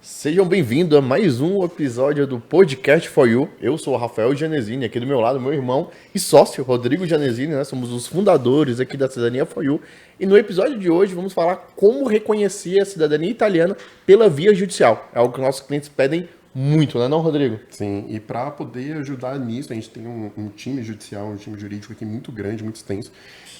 Sejam bem-vindos a mais um episódio do Podcast For You. Eu sou o Rafael Gianesini, aqui do meu lado, meu irmão e sócio, Rodrigo Gianesini, né? Somos os fundadores aqui da Cidadania For You. E no episódio de hoje vamos falar como reconhecer a cidadania italiana pela via judicial. É algo que nossos clientes pedem muito, né não, Rodrigo? Sim, e para poder ajudar nisso, a gente tem um time judicial, um time jurídico aqui muito grande, muito extenso.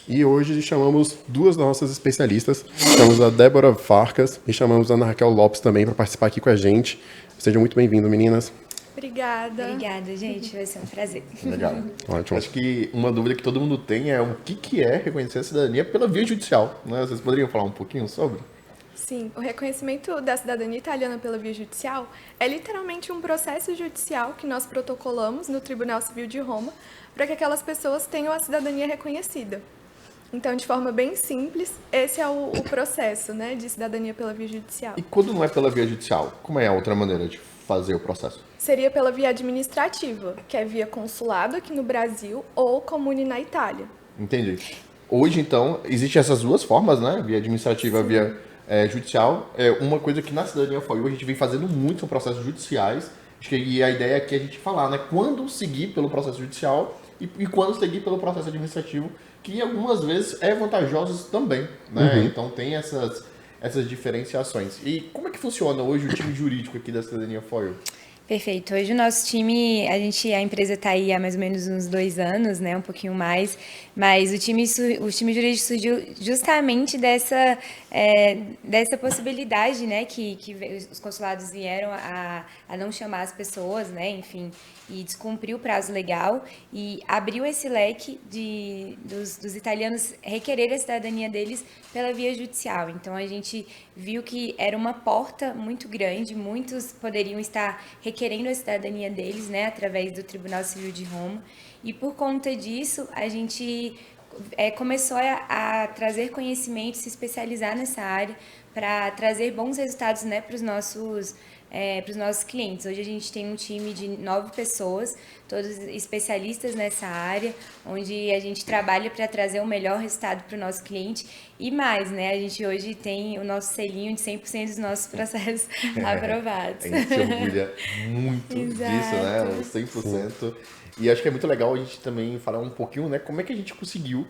E hoje chamamos duas das nossas especialistas, chamamos a Débora Farcas e chamamos a Ana Raquel Lopes também para participar aqui com a gente. Sejam muito bem-vindos, meninas. Obrigada. Obrigada, gente. Vai ser um prazer. Legal. Ótimo. Acho que uma dúvida que todo mundo tem é o que é reconhecer a cidadania pela via judicial, né? Vocês poderiam falar um pouquinho sobre? Sim, o reconhecimento da cidadania italiana pela via judicial é literalmente um processo judicial que nós protocolamos no Tribunal Civil de Roma para que aquelas pessoas tenham a cidadania reconhecida. Então, de forma bem simples, esse é o processo, né, de cidadania pela via judicial. E quando não é pela via judicial, como é a outra maneira de fazer o processo? Seria pela via administrativa, que é via consulado aqui no Brasil ou comune na Itália. Entendi. Hoje, então, existem essas duas formas, né? Via administrativa, Sim. via judicial. É uma coisa que na Cidadania For You a gente vem fazendo muito são processos judiciais. E a ideia aqui é a gente falar, né? Quando seguir pelo processo judicial e quando seguir pelo processo administrativo, que algumas vezes é vantajoso também, né? Então tem essas diferenciações. E como é que funciona hoje o time jurídico aqui da Cidadania For You? Perfeito. Hoje o nosso time, a empresa está aí há mais ou menos uns 2 anos, né, um pouquinho mais, mas o time jurídico surgiu justamente dessa possibilidade, né, que os consulados vieram a não chamar as pessoas, né, enfim, e descumprir o prazo legal e abriu esse leque dos italianos requerer a cidadania deles pela via judicial. Então a gente viu que era uma porta muito grande, muitos poderiam estar requerendo a cidadania deles, né, através do Tribunal Civil de Roma. E por conta disso, a gente começou a trazer conhecimento, se especializar nessa área para trazer bons resultados, né, para os nossos clientes. Hoje a gente tem um time de 9 pessoas, todos especialistas nessa área, onde a gente trabalha para trazer o melhor resultado para o nosso cliente e mais, né? A gente hoje tem o nosso selinho de 100% dos nossos processos aprovados. A gente se orgulha muito disso, né? Os 100%. E acho que é muito legal a gente também falar um pouquinho, né? Como é que a gente conseguiu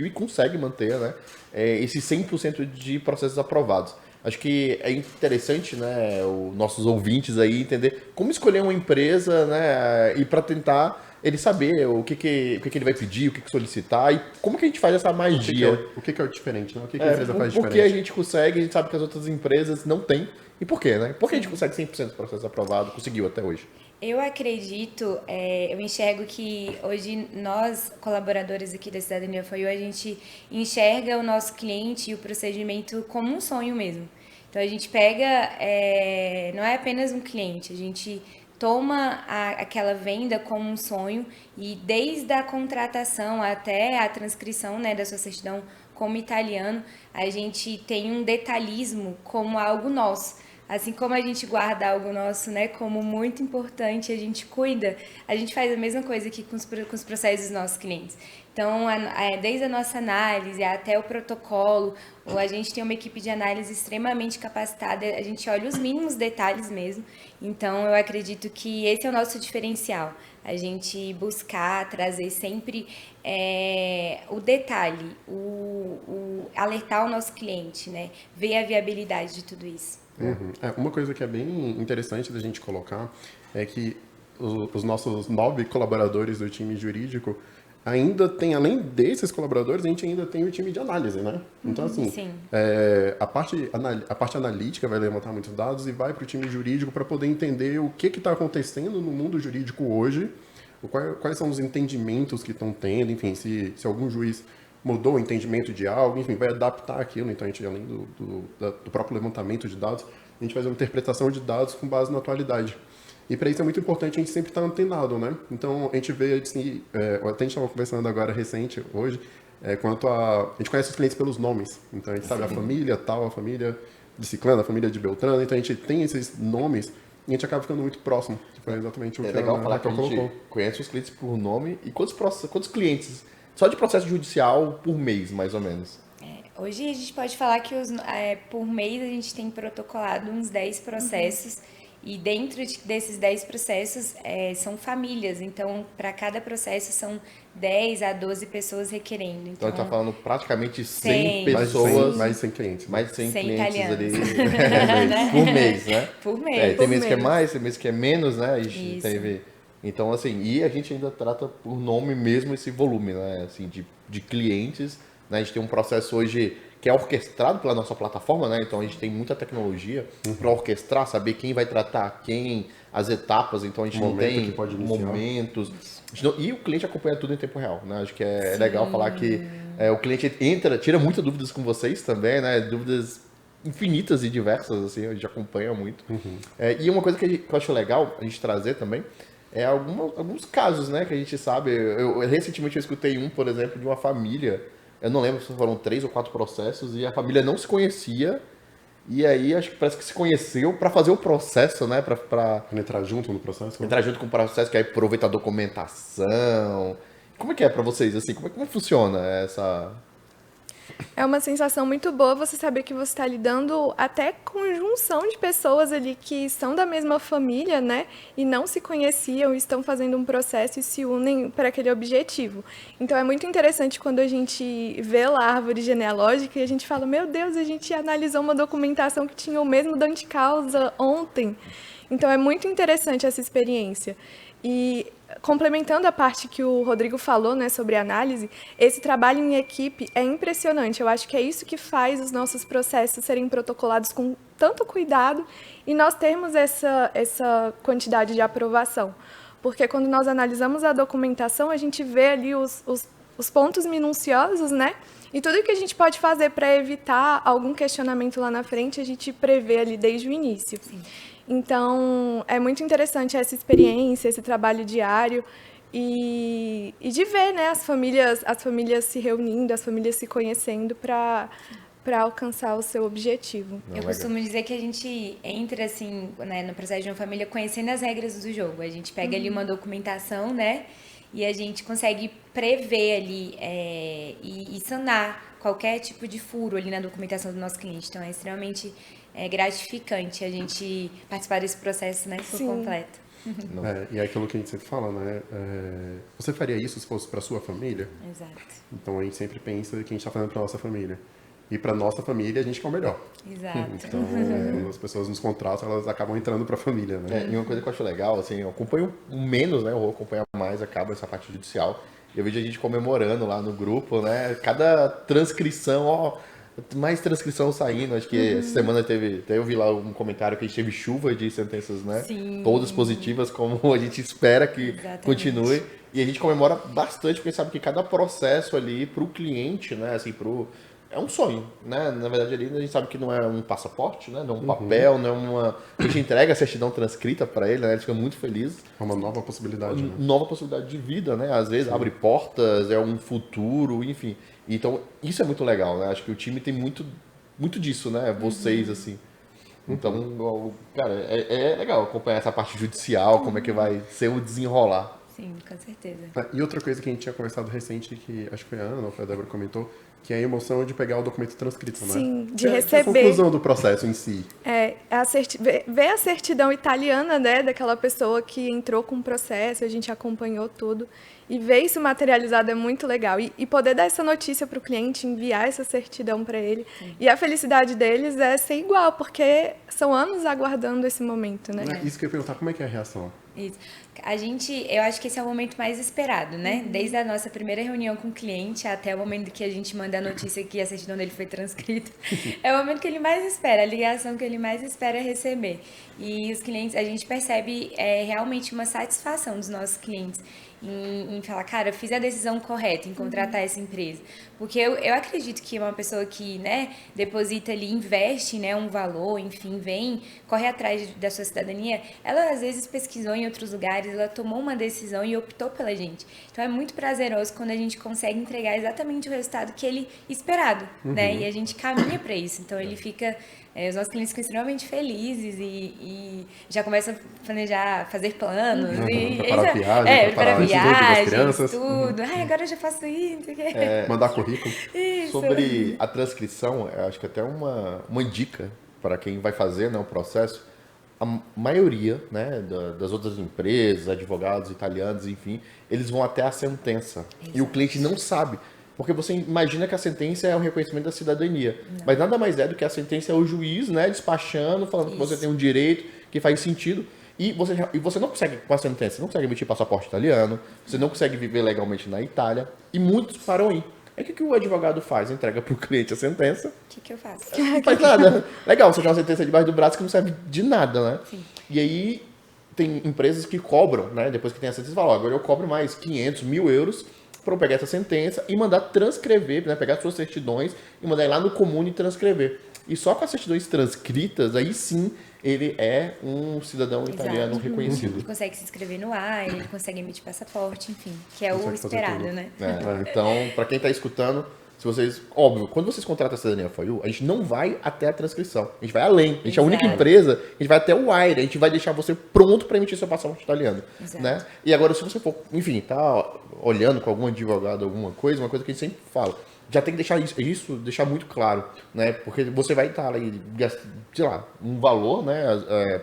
e consegue manter, né? Esses 100% de processos aprovados. Acho que é interessante, né, os nossos ouvintes aí entender como escolher uma empresa, né, e para tentar ele saber o que ele vai pedir, o que solicitar e como que a gente faz essa magia. O que é o diferente, né? O que a empresa faz diferente? Por que a gente consegue, a gente sabe que as outras empresas não têm. E por quê, né? Por que a gente consegue 100% do processo aprovado, conseguiu até hoje? Eu acredito, eu enxergo que hoje nós, colaboradores aqui da Cidadania For You, a gente enxerga o nosso cliente e o procedimento como um sonho mesmo. Então a gente pega, não é apenas um cliente, a gente toma aquela venda como um sonho e desde a contratação até a transcrição, né, da sua certidão como italiano, a gente tem um detalhismo como algo nosso. Assim como a gente guarda algo nosso, né, como muito importante, a gente cuida, a gente faz a mesma coisa aqui com os processos dos nossos clientes. Então, desde a nossa análise até o protocolo, a gente tem uma equipe de análise extremamente capacitada, a gente olha os mínimos detalhes mesmo. Então, eu acredito que esse é o nosso diferencial, a gente buscar trazer sempre o detalhe, alertar o nosso cliente, né, ver a viabilidade de tudo isso. Uma coisa que é bem interessante da gente colocar é que os nossos 9 colaboradores do time jurídico ainda tem, além desses colaboradores, a gente ainda tem o time de análise, né? Então, assim, a parte analítica vai levantar muitos dados e vai para o time jurídico para poder entender o que está acontecendo no mundo jurídico hoje, quais são os entendimentos que estão tendo, enfim, se algum juiz mudou o entendimento de algo, enfim, vai adaptar aquilo. Então, a gente, além do próprio levantamento de dados, a gente faz uma interpretação de dados com base na atualidade. E para isso é muito importante a gente sempre estar antenado, né? Então, a gente vê, assim, até a gente estava conversando agora, recente, hoje, quanto a gente conhece os clientes pelos nomes. Então, a gente sabe a família tal, a família de Ciclano, a família de Beltrano. Então, a gente tem esses nomes e a gente acaba ficando muito próximo. Foi exatamente o que legal falar que a gente conhece os clientes por nome e quantos clientes, só de processo judicial por mês, mais ou menos? Hoje a gente pode falar que por mês a gente tem protocolado uns 10 processos e dentro desses 10 processos são famílias, então para cada processo são 10 a 12 pessoas requerendo. Então a gente tá falando praticamente 100 pessoas, mais de 100 clientes. mais de 100 clientes italianos. ali por mês, né? Por mês. Tem mês que é mais, tem mês que é menos, né? A gente Isso. teve... Então, assim, e a gente ainda trata por nome mesmo esse volume, né? Assim, de clientes, né? A gente tem um processo hoje que é orquestrado pela nossa plataforma, né? Então a gente tem muita tecnologia para orquestrar, saber quem vai tratar quem, as etapas, então a gente não tem que pode iniciar. momentos. E o cliente acompanha tudo em tempo real, né? Acho que é legal falar que o cliente tira muitas dúvidas com vocês também, né? Dúvidas infinitas e diversas, assim, a gente acompanha muito. E uma coisa que eu acho legal a gente trazer também é alguns casos, né, que a gente sabe. Recentemente eu escutei por exemplo, de uma família, eu não lembro se foram 3 ou 4 processos, e a família não se conhecia, e aí acho que parece que se conheceu para fazer o processo, né, para Entrar junto no processo? entrar junto com o processo, que aí aproveita a documentação. Como é que é para vocês, assim, como funciona essa... É uma sensação muito boa você saber que você está lidando até com junção de pessoas ali que são da mesma família, né? E não se conheciam, estão fazendo um processo e se unem para aquele objetivo. Então é muito interessante quando a gente vê lá a árvore genealógica e a gente fala, meu Deus, a gente analisou uma documentação que tinha o mesmo dano de causa ontem. Então é muito interessante essa experiência. E complementando a parte que o Rodrigo falou, né, sobre análise, esse trabalho em equipe é impressionante. Eu acho que é isso que faz os nossos processos serem protocolados com tanto cuidado e nós termos essa quantidade de aprovação. Porque quando nós analisamos a documentação, a gente vê ali os pontos minuciosos, né? E tudo que a gente pode fazer para evitar algum questionamento lá na frente, a gente prevê ali desde o início. Sim. Então, é muito interessante essa experiência, esse trabalho diário e de ver, né, as famílias se reunindo, as famílias se conhecendo para alcançar o seu objetivo. Eu costumo dizer que a gente entra, assim, né, no processo de uma família conhecendo as regras do jogo. A gente pega ali uma documentação, né, e a gente consegue prever ali e sanar qualquer tipo de furo ali na documentação do nosso cliente. Então, é extremamente gratificante a gente participar desse processo, né, por completo. E é aquilo que a gente sempre fala, né? Você faria isso se fosse para sua família? Exato. Então a gente sempre pensa que a gente está fazendo para nossa família. E para nossa família a gente quer o melhor. Exato. Então quando as pessoas nos contratam, elas acabam entrando para a família, né? E uma coisa que eu acho legal, assim, eu acompanho menos, né? Eu vou acompanhar mais, acaba essa parte judicial. Eu vejo a gente comemorando lá no grupo, né? Cada transcrição, mais transcrição saindo. Acho que essa semana eu vi lá um comentário que a gente teve chuva de sentenças, né? Sim. Todas positivas, como a gente espera que Exatamente. continue. E a gente comemora bastante, porque sabe que cada processo ali pro cliente, né? Assim, é um sonho, né? Na verdade, ali a gente sabe que não é um passaporte, né? Não é um papel, não é uma... A gente entrega a certidão transcrita para ele, né? Ele fica muito feliz. É uma nova possibilidade, né? Nova possibilidade de vida, né? Às vezes abre portas, é um futuro, enfim. Então, isso é muito legal, né? Acho que o time tem muito, muito disso, né? Vocês, assim. Então, cara, é legal acompanhar essa parte judicial, como é que vai ser o desenrolar. Sim, com certeza. E outra coisa que a gente tinha conversado recente, que acho que foi a Ana, ou foi a Débora comentou, que é a emoção de pegar o documento transcrito, né? Sim, de Que é a receber. conclusão do processo em si. Ver a certidão italiana, né, daquela pessoa que entrou com o processo, a gente acompanhou tudo, e ver isso materializado é muito legal. E poder dar essa notícia para o cliente, enviar essa certidão para ele. Sim. E a felicidade deles é ser igual, porque são anos aguardando esse momento, né? Isso que eu ia perguntar, como é que é a reação? Isso. Eu acho que esse é o momento mais esperado, né? Desde a nossa primeira reunião com o cliente até o momento que a gente manda a notícia que a certidão dele foi transcrita. É o momento que ele mais espera, a ligação que ele mais espera receber. E os clientes, a gente percebe realmente uma satisfação dos nossos clientes em falar, cara, eu fiz a decisão correta em contratar essa empresa. Porque eu acredito que uma pessoa que, né, deposita ali, investe, né, um valor, enfim, corre atrás da sua cidadania, ela às vezes pesquisou em outros lugares, ela tomou uma decisão e optou pela gente. Então é muito prazeroso quando a gente consegue entregar exatamente o resultado que ele esperado, né? E a gente caminha para isso. Então ele fica... os nossos clientes ficam extremamente felizes e já começam a planejar, fazer planos. Preparar viagem, viagens, crianças. tudo. Ai, agora eu já faço isso, não sei o quê. Mandar currículo. Isso. Sobre a transcrição, eu acho que até uma dica para quem vai fazer, né, o processo, a maioria, né, das outras empresas, advogados italianos, enfim, eles vão até a sentença. E o cliente não sabe. Porque você imagina que a sentença é o reconhecimento da cidadania. Não. Mas nada mais é do que a sentença é o juiz, né, despachando, falando que você tem um direito, que faz sentido. E você não consegue, com a sentença, não consegue emitir passaporte italiano, você não consegue viver legalmente na Itália. E muitos param aí. Aí o que o advogado faz? Entrega para o cliente a sentença. O que eu faço? Não faz nada. Legal, você tem uma sentença debaixo do braço que não serve de nada, né? Sim. E aí tem empresas que cobram, né? Depois que tem a sentença, falam, agora eu cobro mais 500, 1.000 euros para eu pegar essa sentença e mandar transcrever, né? Pegar suas certidões e mandar ir lá no comune e transcrever. E só com as certidões transcritas, aí sim ele é um cidadão italiano reconhecido. Ele consegue se inscrever no AIRE, ele consegue emitir passaporte, enfim, que é o esperado, né? Então, para quem está escutando, se vocês, óbvio, quando vocês contratam a Cidadania For You, a gente não vai até a transcrição, a gente vai além. A gente é a única empresa, a gente vai até o AIRE, a gente vai deixar você pronto para emitir seu passaporte italiano, né? E agora, se você for, enfim, tá olhando com algum advogado, alguma coisa, uma coisa que a gente sempre fala, já tem que deixar isso deixar muito claro, né? Porque você vai estar ali, sei lá, um valor, né,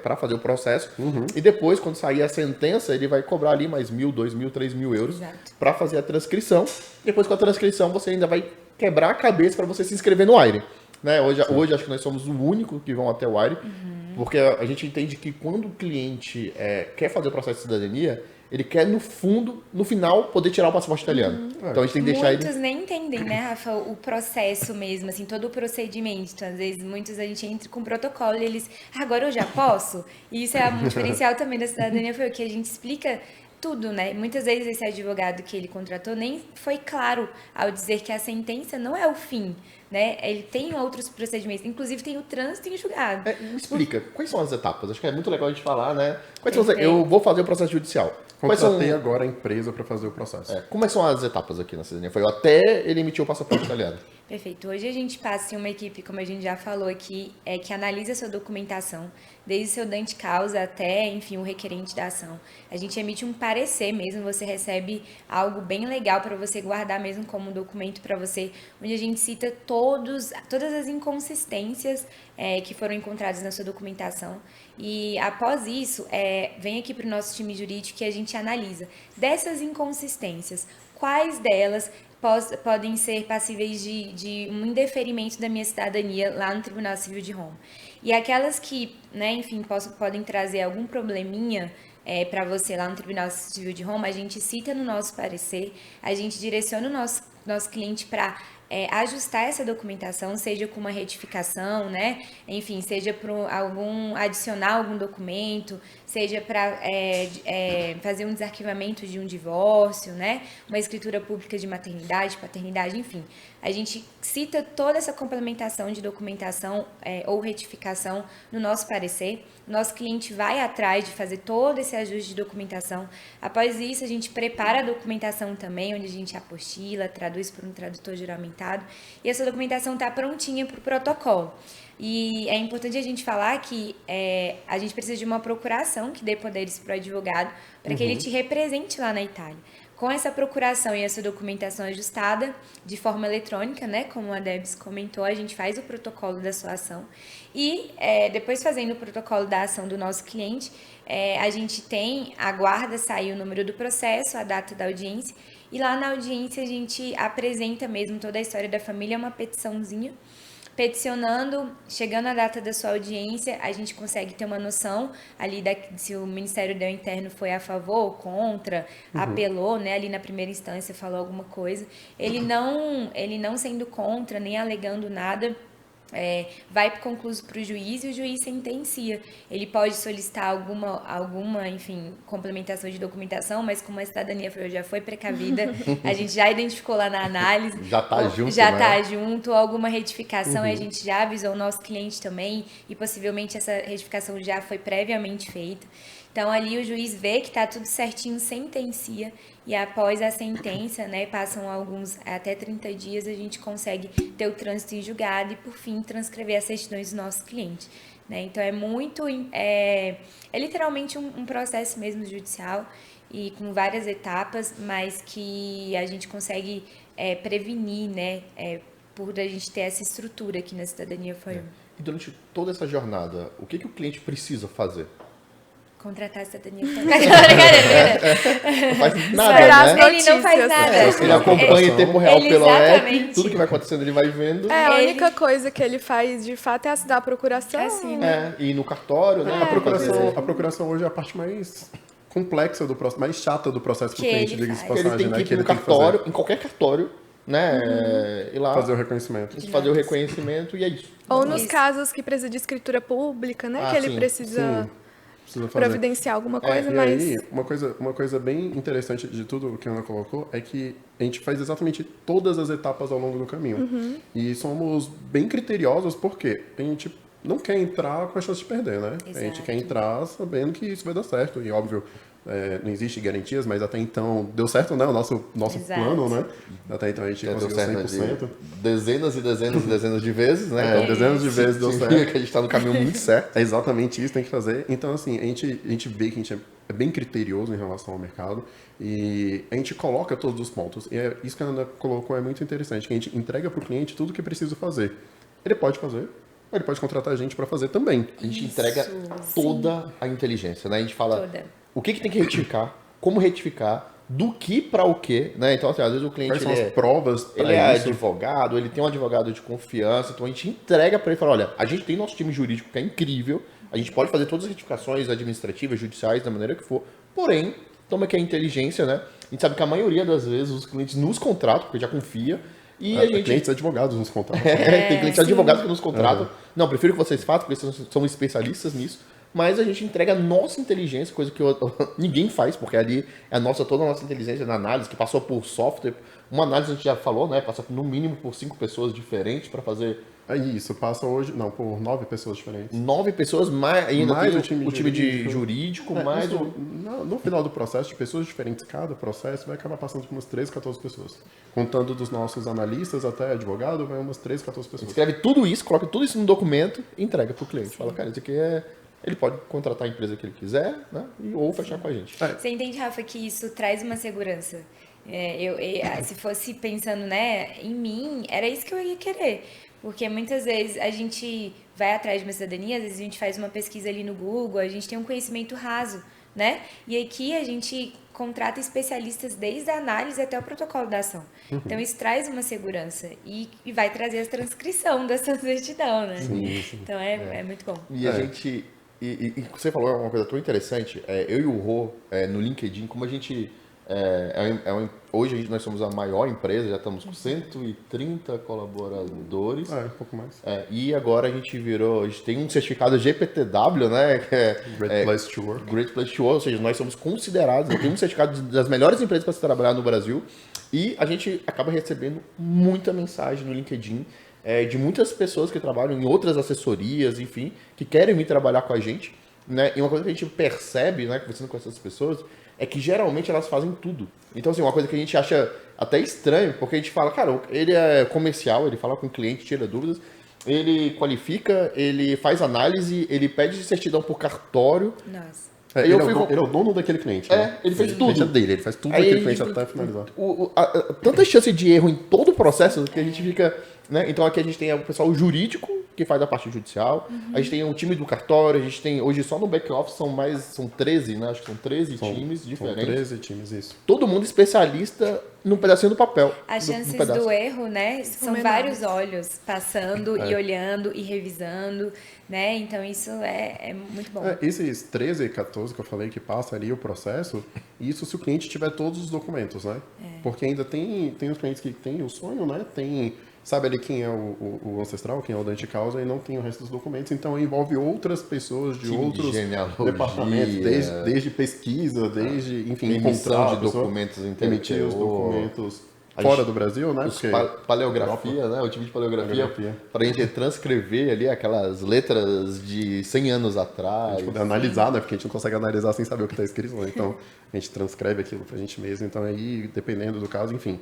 para fazer o processo. E depois, quando sair a sentença, ele vai cobrar ali mais 1.000, 2.000, 3.000 euros para fazer a transcrição. Depois, com a transcrição, você ainda vai quebrar a cabeça para você se inscrever no AIRE. Né? Hoje acho que nós somos o único que vão até o AIRE, porque a gente entende que quando o cliente quer fazer o processo de cidadania, ele quer, no fundo, no final, poder tirar o passaporte italiano. Então a gente tem que deixar Muitos nem entendem, né, Rafa, o processo mesmo, assim, todo o procedimento. Então, às vezes, muitos a gente entra com protocolo e eles, agora eu já posso? E isso é um diferencial também da cidadania, foi o que a gente explica tudo, né? Muitas vezes esse advogado que ele contratou nem foi claro ao dizer que a sentença não é o fim, né? Ele tem outros procedimentos, inclusive tem o trânsito em julgado. Me explica, quais são as etapas? Acho que é muito legal a gente falar, né? Eu vou fazer o processo judicial. Contratei agora a empresa para fazer o processo. Como são as etapas aqui na Cidadania? Foi até ele emitir o passaporte italiano. Perfeito. Hoje a gente passa em uma equipe, como a gente já falou aqui, que analisa a sua documentação, desde o seu dante causa até, enfim, o requerente da ação. A gente emite um parecer mesmo, você recebe algo bem legal para você guardar mesmo como um documento para você, onde a gente cita todas as inconsistências que foram encontradas na sua documentação. E após isso, vem aqui para o nosso time jurídico que a gente analisa dessas inconsistências, quais delas podem ser passíveis de um indeferimento da minha cidadania lá no Tribunal Civil de Roma. E aquelas que, né, enfim, podem trazer algum probleminha para você lá no Tribunal Civil de Roma, a gente cita no nosso parecer, a gente direciona o nosso cliente para ajustar essa documentação, seja com uma retificação, né? Enfim, seja para adicionar algum documento, seja para fazer um desarquivamento de um divórcio, né? Uma escritura pública de maternidade, paternidade, enfim. A gente cita toda essa complementação de documentação ou retificação no nosso parecer. Nosso cliente vai atrás de fazer todo esse ajuste de documentação. Após isso, a gente prepara a documentação também, onde a gente apostila, traduz por um tradutor juramentado. E essa documentação está prontinha para o protocolo. E é importante a gente falar que a gente precisa de uma procuração que dê poderes para o advogado para que ele te represente lá na Itália. Com essa procuração e essa documentação ajustada de forma eletrônica, né, como a Debs comentou, a gente faz o protocolo da sua ação e depois fazendo o protocolo da ação do nosso cliente, a gente aguarda sair o número do processo, a data da audiência e lá na audiência a gente apresenta mesmo toda a história da família, uma petiçãozinha. Peticionando, chegando a data da sua audiência, a gente consegue ter uma noção ali se o Ministério do Interno foi a favor ou contra, apelou, né, ali na primeira instância falou alguma coisa. Ele não sendo contra, nem alegando nada, vai concluso para o juiz e o juiz sentencia. Ele pode solicitar alguma, enfim, complementação de documentação, mas como a cidadania já foi precavida, a gente já identificou lá na análise. Já está junto, já né? está junto, alguma retificação, a gente já avisou o nosso cliente também, e possivelmente essa retificação já foi previamente feita. Então, ali o juiz vê que está tudo certinho, sentencia, e após a sentença, né, passam até 30 dias, a gente consegue ter o trânsito em julgado e, por fim, transcrever as certidões do nosso cliente. Né? Então, é literalmente um processo mesmo judicial e com várias etapas, mas que a gente consegue prevenir, né? Por a gente ter essa estrutura aqui na Cidadania For You. E durante toda essa jornada, o que o cliente precisa fazer? Contratar a Cidadania For You. Brincadeira. Não faz Esperar nada, as né? Ele não faz notícias. nada. Ele acompanha em tempo real Ele pelo app, exatamente. tudo que vai acontecendo ele vai vendo. A única coisa que ele faz, de fato, é assinar a procuração. E ir no cartório, né? A procuração hoje é a parte mais complexa do processo, mais chata do processo pro Que cliente, ele diga-se de faz. Ele passagem, tem que né? ir Que ele no tem que cartório, fazer, em qualquer cartório, né? Ir lá, fazer o reconhecimento. fazer o reconhecimento e é isso. Ou nos Isso. casos que precisa de escritura pública, né? Ah, que ele sim. precisa Precisa fazer. providenciar alguma coisa, E mas... aí, uma coisa bem interessante de tudo que a Ana colocou é que a gente faz exatamente todas as etapas ao longo do caminho. E somos bem criteriosos porque a gente não quer entrar com a chance de perder, né? A gente Exato. quer entrar sabendo que isso vai dar certo. E óbvio, não existe garantias, mas até então deu certo, né? O nosso Exato. plano, né? Até então a gente Já deu conseguiu certo 100%. dezenas e dezenas e dezenas de vezes, né? Dezenas de vezes deu significa certo. que a gente está no caminho muito certo. É exatamente isso, tem que fazer. Então, assim, a gente vê que a gente é bem criterioso em relação ao mercado e a gente coloca todos os pontos. E é isso que a Ana colocou, é muito interessante, que a gente entrega para o cliente tudo o que precisa fazer. Ele pode fazer, ou ele pode contratar a gente para fazer também. A gente entrega toda a inteligência, né? A gente fala Toda. o que tem que retificar, como retificar, do que para o quê, né? Então, assim, às vezes o cliente Quais são ele as provas ele para é isso? advogado, ele tem um advogado de confiança, então a gente entrega para ele e fala, olha, a gente tem nosso time jurídico que é incrível, a gente pode fazer todas as retificações administrativas, judiciais, da maneira que for, porém, toma aqui a inteligência, né? A gente sabe que a maioria das vezes os clientes nos contratam, porque já confia, e a gente... Clientes advogados nos contratam. tem clientes advogados que nos contratam. Não, prefiro que vocês façam, porque vocês são especialistas nisso. Mas a gente entrega a nossa inteligência, coisa que ninguém faz, porque ali é toda a nossa inteligência na análise, que passou por software. Uma análise a gente já falou, né? Passa no mínimo por 5 pessoas diferentes para fazer É isso, passa hoje, não, por 9 pessoas diferentes. 9 pessoas, mais ainda Mais tem o time de jurídico. jurídico, mais Isso, o... no final do processo, de pessoas diferentes, cada processo vai acabar passando por umas 13, 14 pessoas. Contando dos nossos analistas até advogado, vai umas 13, 14 pessoas. Escreve tudo isso, coloca tudo isso no documento e entrega pro cliente. Fala, cara, isso aqui é... Ele pode contratar a empresa que ele quiser, né? Ou fechar com a gente. Você entende, Rafa, que isso traz uma segurança? Se fosse pensando, né, em mim, era isso que eu ia querer. Porque muitas vezes a gente vai atrás de uma cidadania, às vezes a gente faz uma pesquisa ali no Google, a gente tem um conhecimento raso, né? E aqui a gente contrata especialistas desde a análise até o protocolo da ação. Então isso traz uma segurança e vai trazer a transcrição dessa certidão, né? Sim. Então é muito bom. E a gente... E você falou uma coisa tão interessante. Eu e o Rô, no LinkedIn, como a gente... hoje nós somos a maior empresa, já estamos com 130 colaboradores. Um pouco mais. E agora a gente tem um certificado GPTW, né? Que é Great Place to Work. Great Place to Work, ou seja, nós somos considerados, temos um certificado das melhores empresas para se trabalhar no Brasil. E a gente acaba recebendo muita mensagem no LinkedIn de muitas pessoas que trabalham em outras assessorias, enfim, que querem vir trabalhar com a gente, né? E uma coisa que a gente percebe, né, conversando com essas pessoas, é que geralmente elas fazem tudo. Então, assim, uma coisa que a gente acha até estranho, porque a gente fala, cara, ele é comercial, ele fala com o cliente, tira dúvidas, ele qualifica, ele faz análise, ele pede certidão por cartório. Nossa. Aí Ele é o dono daquele cliente. Né? Ele fez tudo. É dele, ele faz tudo Aí daquele ele- cliente até finalizar. Tanta chance de erro em todo o processo que a gente fica... Né? Então aqui a gente tem o pessoal jurídico, que faz a parte judicial, a gente tem o time do cartório, a gente tem... Hoje só no back-office são 13, né? Acho que são 13 times São diferentes. 13 times, isso. Todo mundo especialista num pedacinho do papel. As do chances pedaço. do erro, né, são menores. vários olhos passando e olhando e revisando, né? Então isso é muito bom. Esses 13, 14 que eu falei que passa ali o processo, isso se o cliente tiver todos os documentos, né? Porque ainda tem os clientes que têm o sonho, né? Sabe ali quem é o ancestral, quem é o dante causa e não tem o resto dos documentos, então envolve outras pessoas de Time de outros genealogia, departamentos, desde pesquisa, desde, enfim, Emissão encontrar de a pessoa, documentos em emitir os interior. documentos A fora gente- do Brasil, né? Os paleografia, né? O time de paleografia, para a gente transcrever ali aquelas letras de 100 anos atrás. poder analisar, né? Porque a gente não consegue analisar sem saber o que está escrito, né? Então a gente transcreve aquilo pra gente mesmo. Então aí, dependendo do caso, enfim,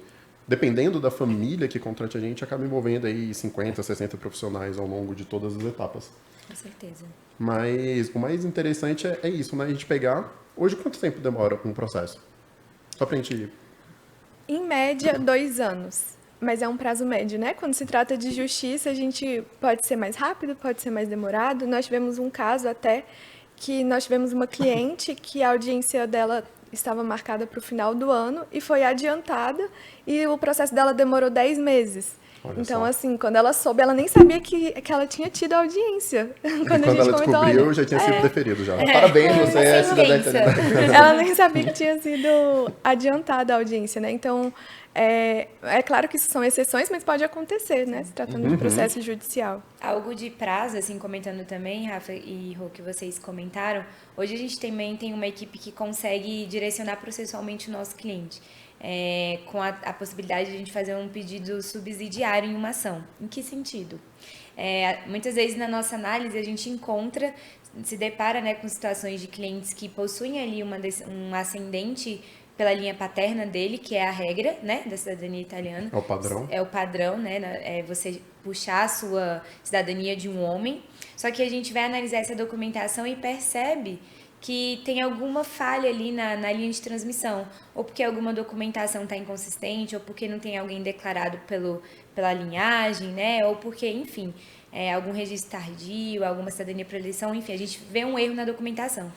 dependendo da família que contrate a gente, acaba envolvendo aí 50, 60 profissionais ao longo de todas as etapas. Com certeza. Mas o mais interessante é isso, né? A gente pegar... Hoje, quanto tempo demora um processo? Só pra gente... Em média, 2 anos. Mas é um prazo médio, né? Quando se trata de justiça, a gente pode ser mais rápido, pode ser mais demorado. Nós tivemos um caso até que nós tivemos uma cliente que a audiência dela estava marcada para o final do ano e foi adiantada e o processo dela demorou 10 meses. Olha então, só. assim, quando ela soube, ela nem sabia que ela tinha tido audiência. Quando ela descobriu, já tinha sido deferido já. Parabéns, você é cidadã sentença. italiana. Ela nem sabia que tinha sido adiantada a audiência, né? Então, é claro que isso são exceções, mas pode acontecer, né? Se tratando de processo judicial. Algo de prazo, assim, comentando também, Rafa e Rô, que vocês comentaram, hoje a gente também tem uma equipe que consegue direcionar processualmente o nosso cliente. Com a possibilidade de a gente fazer um pedido subsidiário em uma ação. Em que sentido? Muitas vezes na nossa análise a gente se depara, né, com situações de clientes que possuem ali um ascendente pela linha paterna dele, que é a regra, né, da cidadania italiana. É o padrão. É o padrão, né, é você puxar a sua cidadania de um homem. Só que a gente vai analisar essa documentação e percebe que tem alguma falha ali na linha de transmissão, ou porque alguma documentação está inconsistente, ou porque não tem alguém declarado pela linhagem, né, ou porque, enfim, algum registro tardio, alguma cidadania por eleição, enfim, a gente vê um erro na documentação.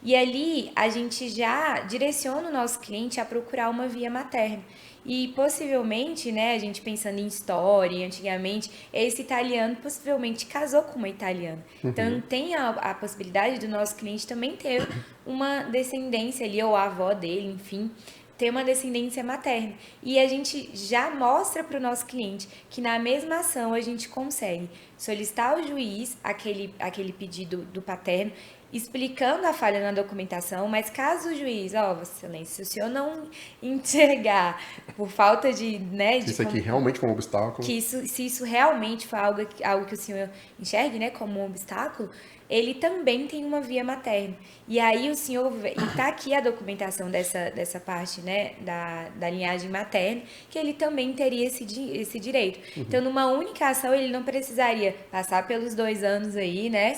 E ali a gente já direciona o nosso cliente a procurar uma via materna. E possivelmente, né, a gente pensando em história, antigamente, esse italiano possivelmente casou com uma italiana. Então tem a possibilidade do nosso cliente também ter uma descendência ali, ou a avó dele, enfim, ter uma descendência materna. E a gente já mostra para o nosso cliente que na mesma ação a gente consegue solicitar ao juiz aquele pedido do paterno, explicando a falha na documentação, mas caso o juiz, Vossa Excelência, se o senhor não entregar por falta de, né, Isso aqui realmente como obstáculo. se isso realmente for algo que o senhor enxergue, né, como um obstáculo, ele também tem uma via materna. E aí o senhor, e tá aqui a documentação dessa parte, né, da linhagem materna, que ele também teria esse direito. Então, numa única ação, ele não precisaria passar pelos 2 anos aí, né,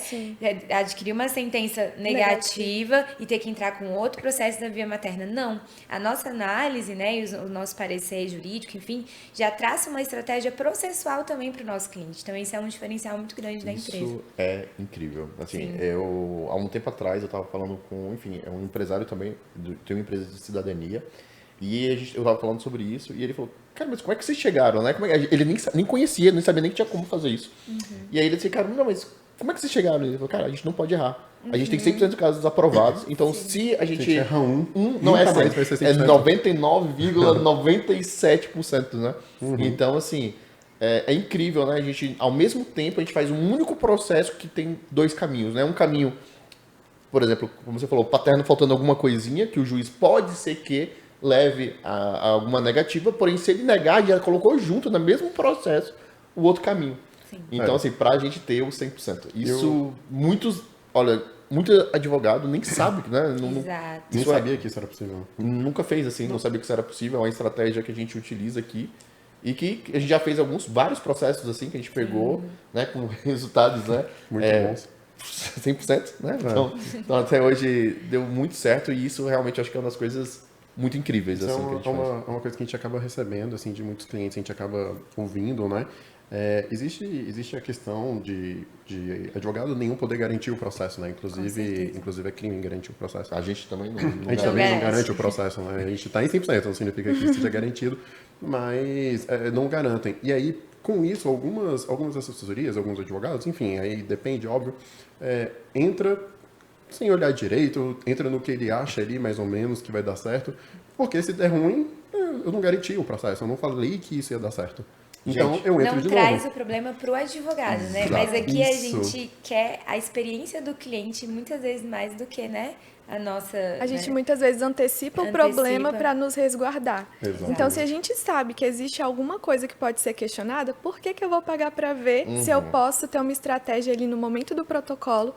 adquirir uma sentença negativa e ter que entrar com outro processo da via materna. Não. A nossa análise, né, e o nosso parecer jurídico, enfim, já traça uma estratégia processual também para o nosso cliente. Então, isso é um diferencial muito grande da empresa. Isso é incrível. Assim, há um tempo atrás, eu estava falando com, enfim, é um empresário também, tem uma empresa de cidadania, e eu estava falando sobre isso, e ele falou, cara, mas como é que vocês chegaram, né? Ele nem conhecia, nem sabia nem que tinha como fazer isso. E aí ele disse, cara, não, mas como é que vocês chegaram? Ele falou, cara, a gente não pode errar. A gente tem 100% de casos aprovados, então se a gente erra não é 100, mais vai ser 100%. é 99,97%, né? Então, assim, é incrível, né? A gente, ao mesmo tempo, a gente faz um único processo que tem 2 caminhos, né? Um caminho, por exemplo, como você falou, paterno faltando alguma coisinha, que o juiz pode ser que leve a alguma negativa, porém, se ele negar, já colocou junto, no mesmo processo, o outro caminho. Sim. Então, assim, pra gente ter o 100%. Isso, muitos advogado nem sabe, né? Exato. Nem Isso sabia que isso era possível. Nunca fez assim, não sabia que isso era possível. É uma estratégia que a gente utiliza aqui e que a gente já fez vários processos assim que a gente pegou, né, com resultados, né, Muito bons. 100%, né? Então até hoje deu muito certo e isso realmente acho que é uma das coisas muito incríveis Isso assim é que a gente faz. uma coisa que a gente acaba recebendo assim de muitos clientes, a gente acaba ouvindo, né? Existe a questão de advogado nenhum poder garantir o processo, né? Inclusive é crime garantir o processo. A gente também não A gente garante. também não garante o processo, né? A gente está em 100%, não significa que seja garantido, mas não garantem. E aí, com isso, algumas assessorias, alguns advogados, enfim, aí depende, óbvio, entra sem olhar direito, entra no que ele acha ali, mais ou menos, que vai dar certo, porque se der ruim, eu não garanti o processo, eu não falei que isso ia dar certo. Então, Gente, eu entro Não de traz novo. o problema para o advogado, né? Exato. Mas aqui Isso. a gente quer a experiência do cliente muitas vezes mais do que, né, a nossa... A gente né? muitas vezes antecipa o problema para nos resguardar. Exatamente. Então, se a gente sabe que existe alguma coisa que pode ser questionada, por que eu vou pagar para ver se eu posso ter uma estratégia ali no momento do protocolo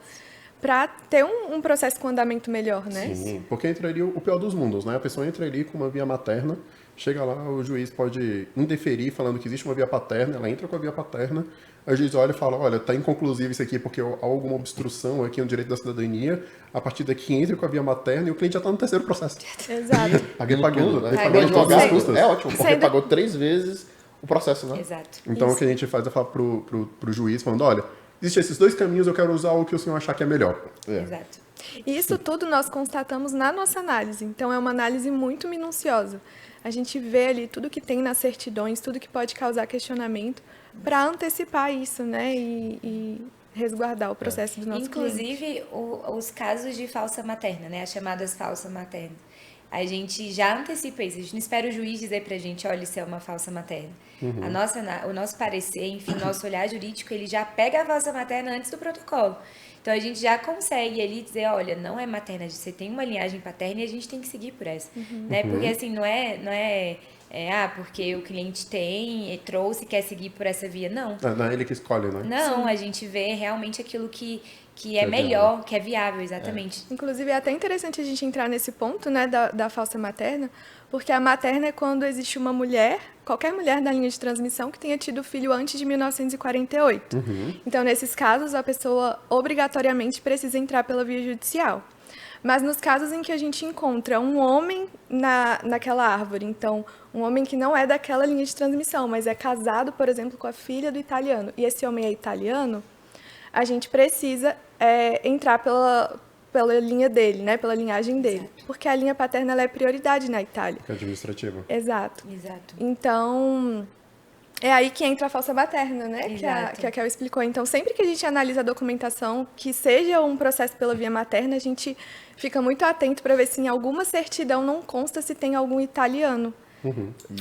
para ter um processo com andamento melhor, né? Sim, porque entraria o pior dos mundos, né? A pessoa entra ali com uma via materna, chega lá, o juiz pode indeferir falando que existe uma via paterna, ela entra com a via paterna, aí o juiz olha e fala, olha, tá inconclusivo isso aqui porque há alguma obstrução aqui no direito da cidadania, a partir daqui entra com a via materna e o cliente já está no terceiro processo. Exato. Pagando, né? né? Pagando Pagando todas as custas. É ótimo, porque Sendo- pagou 3 vezes o processo, né? Exato. Então o que a gente faz é falar pro juiz, falando, olha, existem esses 2 caminhos, eu quero usar o que o senhor achar que é melhor. Exato. E isso tudo nós constatamos na nossa análise. Então, é uma análise muito minuciosa. A gente vê ali tudo que tem nas certidões, tudo que pode causar questionamento, para antecipar isso, né? E resguardar o processo do nosso cliente. Inclusive, os casos de falsa materna, né? As chamadas falsa materna. A gente já antecipa isso. A gente não espera o juiz dizer pra gente, olha, isso é uma falsa materna. O nosso parecer, enfim, o nosso olhar jurídico, ele já pega a falsa materna antes do protocolo. Então, a gente já consegue ali dizer, olha, não é materna, você tem uma linhagem paterna e a gente tem que seguir por essa. Né? Porque, assim, não é porque o cliente trouxe e quer seguir por essa via. Não. Não é ele que escolhe, né? Não, a gente vê realmente aquilo que é melhor, que é viável, exatamente. Inclusive, é até interessante a gente entrar nesse ponto, né, da falsa materna, porque a materna é quando existe uma mulher, qualquer mulher da linha de transmissão, que tenha tido filho antes de 1948. Então, nesses casos, a pessoa obrigatoriamente precisa entrar pela via judicial. Mas nos casos em que a gente encontra um homem naquela árvore, então, um homem que não é daquela linha de transmissão, mas é casado, por exemplo, com a filha do italiano, e esse homem é italiano, a gente precisa entrar pela linha dele, né? Pela linhagem dele. Exato. Porque a linha paterna ela é prioridade na Itália. Que é administrativo. Exato. Exato. Então, é aí que entra a falsa materna, né? Exato. Que a Kel explicou. Então, sempre que a gente analisa a documentação, que seja um processo pela via materna, a gente fica muito atento para ver se em alguma certidão não consta se tem algum italiano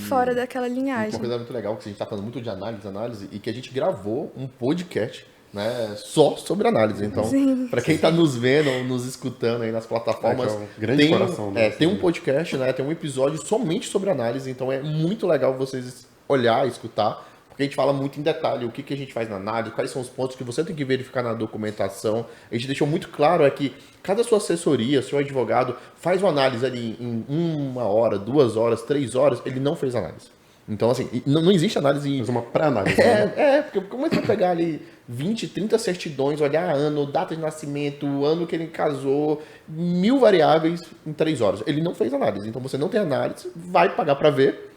fora daquela Uma linhagem. coisa muito legal, que a gente está falando muito de análise, e que a gente gravou um podcast, né, só sobre análise. Então, para quem está nos vendo ou nos escutando aí nas plataformas, É, que é um grande coração nosso, tem um né? podcast, né, tem um episódio somente sobre análise, então é muito legal vocês olhar, escutar, porque a gente fala muito em detalhe o que a gente faz na análise, quais são os pontos que você tem que verificar na documentação. A gente deixou muito claro que cada sua assessoria, seu advogado, faz uma análise ali em 1 hora, 2 horas, 3 horas, ele não fez análise. Então, assim, não existe análise... Faz uma pré-análise, né? Porque como é que vai pegar ali 20, 30 certidões, olhar ano, data de nascimento, o ano que ele casou, 1000 variáveis em 3 horas? Ele não fez análise, então você não tem análise, vai pagar para ver.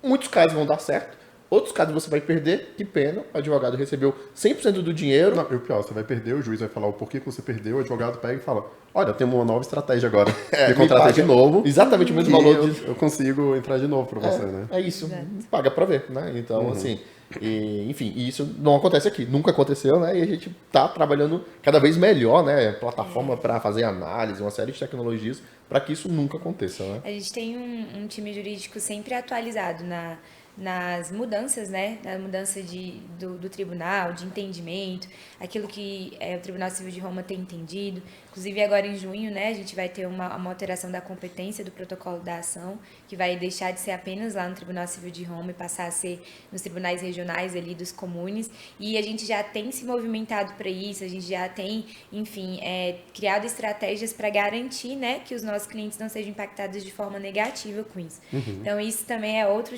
Muitos casos vão dar certo, outros casos você vai perder, que pena, o advogado recebeu 100% do dinheiro. Não, e o pior, você vai perder, o juiz vai falar o porquê que você perdeu, o advogado pega e fala, olha, temos uma nova estratégia agora. Me me contrata paga de novo. exatamente o mesmo que valor eu consigo entrar de novo para você, né? É isso, paga pra ver, né? Então, assim, enfim, isso não acontece aqui, nunca aconteceu, né? E a gente tá trabalhando cada vez melhor, né? Plataforma para fazer análise, uma série de tecnologias para que isso nunca aconteça, né? A gente tem um time jurídico sempre atualizado nas mudanças, né? Na mudança do tribunal, de entendimento, aquilo que o Tribunal Civil de Roma tem entendido. Inclusive, agora em junho, né, a gente vai ter uma alteração da competência do protocolo da ação, que vai deixar de ser apenas lá no Tribunal Civil de Roma e passar a ser nos tribunais regionais ali dos comunes. E a gente já tem se movimentado para isso, a gente já tem, enfim, criado estratégias para garantir, né, que os nossos clientes não sejam impactados de forma negativa com isso. Então, isso também é outro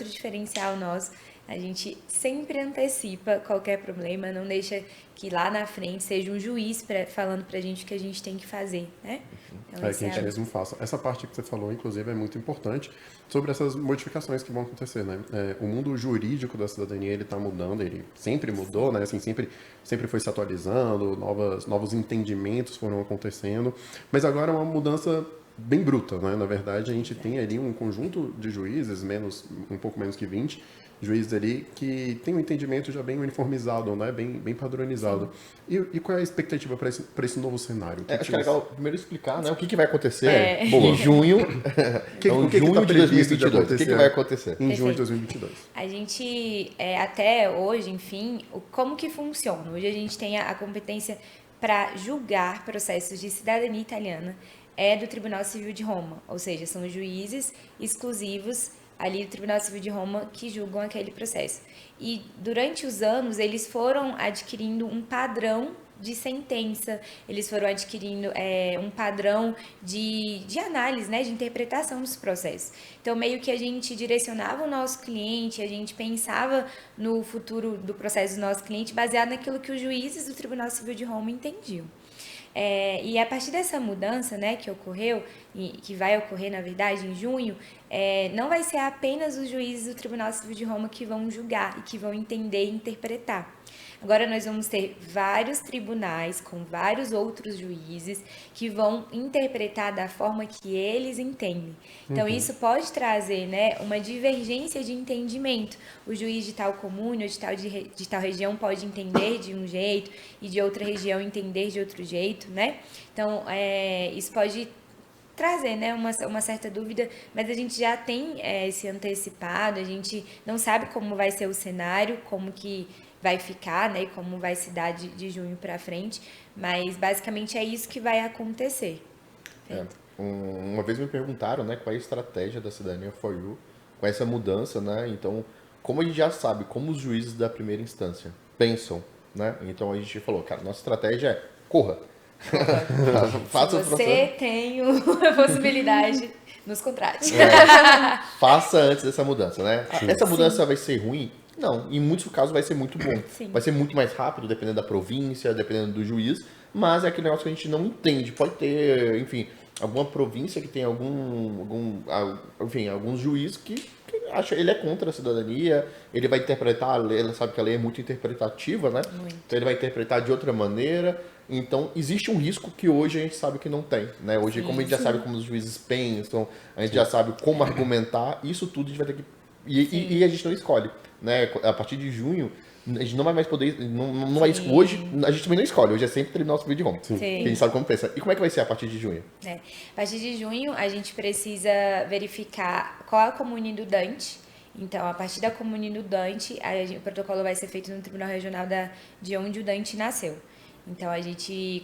diferencial nosso. A gente sempre antecipa qualquer problema, não deixa que lá na frente seja um juiz falando pra gente o que a gente tem que fazer, né? Então, Que a gente mesmo faça. Essa parte que você falou, inclusive, é muito importante sobre essas modificações que vão acontecer, né? O mundo jurídico da cidadania, ele está mudando, ele sempre mudou, né? Assim, sempre foi se atualizando, novos entendimentos foram acontecendo, mas agora é uma mudança bem bruta, né? Na verdade, a gente tem ali um conjunto de juízes, um pouco menos que 20 juízes ali, que tem um entendimento já bem uniformizado, né? Bem padronizado. E qual é a expectativa para esse novo cenário? Acho que é legal primeiro explicar, né, o que vai acontecer Boa. em junho, O que junho tá de previsto de 2022. O que acontecer vai acontecer? em junho de Perfeito. 2022? A gente, até hoje, enfim, como que funciona? Hoje a gente tem a competência para julgar processos de cidadania italiana do Tribunal Civil de Roma, ou seja, são juízes exclusivos ali do Tribunal Civil de Roma que julgam aquele processo. E durante os anos eles foram adquirindo um padrão de sentença, eles foram adquirindo um padrão de análise, né, de interpretação dos processos. Então, meio que a gente direcionava o nosso cliente, a gente pensava no futuro do processo do nosso cliente baseado naquilo que os juízes do Tribunal Civil de Roma entendiam. E a partir dessa mudança, né, que ocorreu, e que vai ocorrer, na verdade, em junho, não vai ser apenas os juízes do Tribunal Civil de Roma que vão julgar e que vão entender e interpretar. Agora nós vamos ter vários tribunais com vários outros juízes que vão interpretar da forma que eles entendem. Então isso pode trazer, né, uma divergência de entendimento. O juiz de tal comune ou de tal região pode entender de um jeito e de outra região entender de outro jeito, né? Então isso pode trazer, né, uma certa dúvida, mas a gente já tem esse antecipado, a gente não sabe como vai ser o cenário, como que vai ficar, né, e como vai se dar de junho para frente, mas basicamente é isso que vai acontecer. Uma vez me perguntaram, né, qual é a estratégia da Cidadania for You com essa mudança, né? Então, como a gente já sabe como os juízes da primeira instância pensam, né? Então a gente falou, cara, nossa estratégia é corra. Faça Se você tem a possibilidade, nos contrate. Faça antes dessa mudança, né? Essa mudança vai ser ruim? Não, em muitos casos vai ser muito bom. Sim. Vai ser muito mais rápido, dependendo da província, dependendo do juiz, mas é aquele negócio que a gente não entende. Pode ter, enfim, alguma província que tem alguns juízes que acha ele é contra a cidadania, ele vai interpretar a lei, ele sabe que a lei é muito interpretativa, né? Muito. Então ele vai interpretar de outra maneira. Então existe um risco que hoje a gente sabe que não tem, né? Hoje, como a gente já sabe como os juízes pensam, a gente já sabe como argumentar, isso tudo a gente vai ter que e a gente não escolhe, né? A partir de junho, a gente não vai mais poder, não vai, hoje a gente também não escolhe, hoje é sempre Tribunal Civil de Roma, que a gente sabe como pensa. E como é que vai ser a partir de junho? A partir de junho, a gente precisa verificar qual é a comune do Dante. Então, a partir da comune do Dante, o protocolo vai ser feito no Tribunal Regional de onde o Dante nasceu. Então,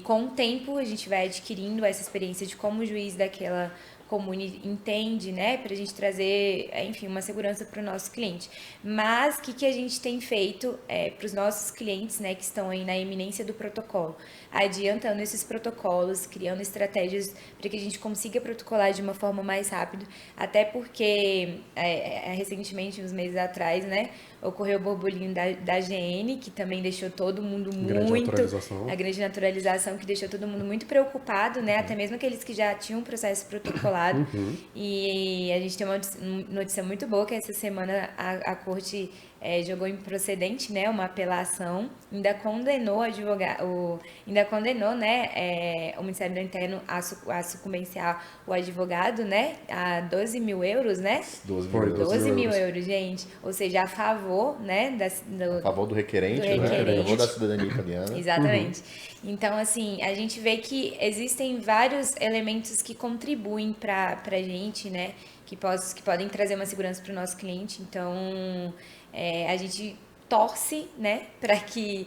com o tempo, a gente vai adquirindo essa experiência de como o juiz daquela comune entende, né, para a gente trazer, enfim, uma segurança para o nosso cliente. Mas o que a gente tem feito para os nossos clientes, né, que estão aí na iminência do protocolo, adiantando esses protocolos, criando estratégias para que a gente consiga protocolar de uma forma mais rápida, até porque recentemente, uns meses atrás, né, ocorreu o burburinho da GN, que também deixou todo mundo a grande naturalização, que deixou todo mundo muito preocupado, né, até mesmo aqueles que já tinham um processo protocolado. E a gente tem uma notícia muito boa, que essa semana a corte jogou improcedente, né, uma apelação, ainda condenou né, o Ministério do Interno a sucumbenciar o advogado, né, a 12 mil euros, né? 12 mil euros, gente. Ou seja, a favor, né, a favor do requerente, né? A favor da cidadania italiana. Exatamente. Então, assim, a gente vê que existem vários elementos que contribuem para a gente, né, que podem trazer uma segurança para o nosso cliente. Então, a gente torce, né, para que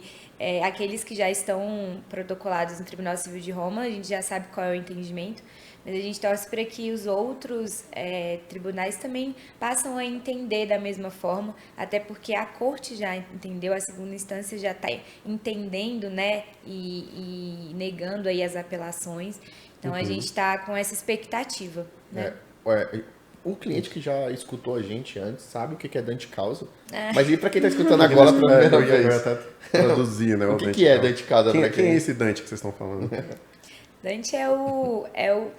aqueles que já estão protocolados no Tribunal Civil de Roma, a gente já sabe qual é o entendimento, mas a gente torce para que os outros tribunais também passam a entender da mesma forma, até porque a corte já entendeu, a segunda instância já está entendendo, né, e negando aí as apelações. Então, a gente está com essa expectativa, né? O cliente que já escutou a gente antes sabe o que é Dante Causa. Mas e pra quem tá escutando agora pela primeira vez? Eu ia até traduzir, né? O que é Dante Causa? Quem é esse Dante que vocês estão falando? Dante é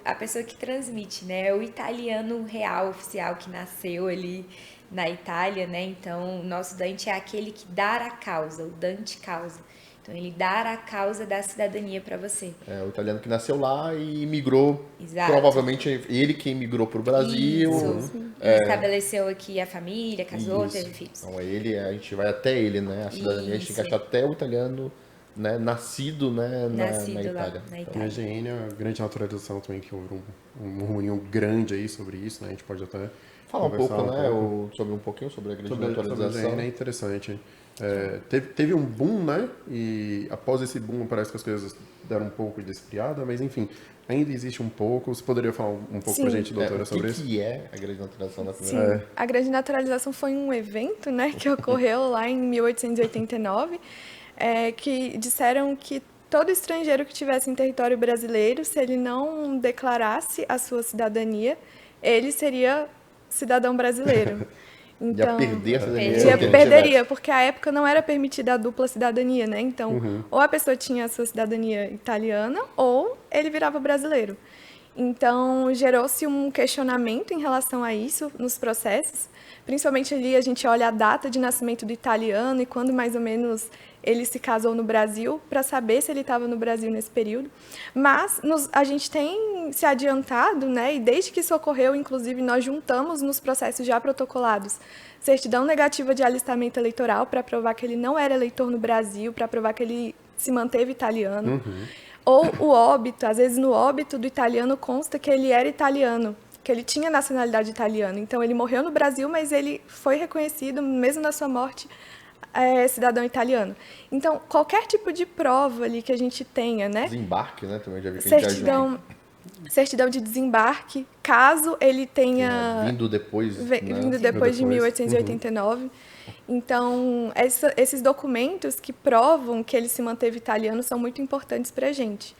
a pessoa que transmite, né? É o italiano real, oficial, que nasceu ali na Itália, né? Então, o nosso Dante é aquele que dá a causa, o Dante Causa. Então, ele dá a causa da cidadania para você. É o italiano que nasceu lá e migrou. Exato. Provavelmente ele que migrou para o Brasil. Isso. Estabeleceu aqui a família, casou, teve filhos. Então, a gente vai até ele, né? A cidadania, a gente encaixa até o italiano, né? Nascido, né? Na Itália. Lá na Itália. A GN é uma grande naturalização também, que houve um reunião grande aí sobre isso, né? A gente pode até falar um pouco, né? Sobre a grande naturalização. Sobre a GN é interessante. Teve um boom, né? E após esse boom parece que as coisas deram um pouco de esfriada, mas enfim, ainda existe um pouco. Você poderia falar um pouco pra gente, doutora, sobre isso? O que é a grande naturalização da primeira vez? A grande naturalização foi um evento, né, que ocorreu lá em 1889, que disseram que todo estrangeiro que estivesse em território brasileiro, se ele não declarasse a sua cidadania, ele seria cidadão brasileiro. Ia perder a cidadania. Ia perderia, porque à época não era permitida a dupla cidadania, né? Então, ou a pessoa tinha a sua cidadania italiana, ou ele virava brasileiro. Então, gerou-se um questionamento em relação a isso nos processos. Principalmente ali a gente olha a data de nascimento do italiano e quando mais ou menos ele se casou no Brasil, para saber se ele estava no Brasil nesse período. Mas a gente tem se adiantado, né? E desde que isso ocorreu, inclusive, nós juntamos nos processos já protocolados certidão negativa de alistamento eleitoral para provar que ele não era eleitor no Brasil, para provar que ele se manteve italiano. Ou o óbito, às vezes no óbito do italiano consta que ele era italiano, que ele tinha nacionalidade italiana. Então, ele morreu no Brasil, mas ele foi reconhecido, mesmo na sua morte, cidadão italiano. Então, qualquer tipo de prova ali que a gente tenha, né? Desembarque, né? Também já vi que a gente certidão de desembarque, caso ele tenha... vindo depois, vindo depois de 1889. Então, esses documentos que provam que ele se manteve italiano são muito importantes para a gente,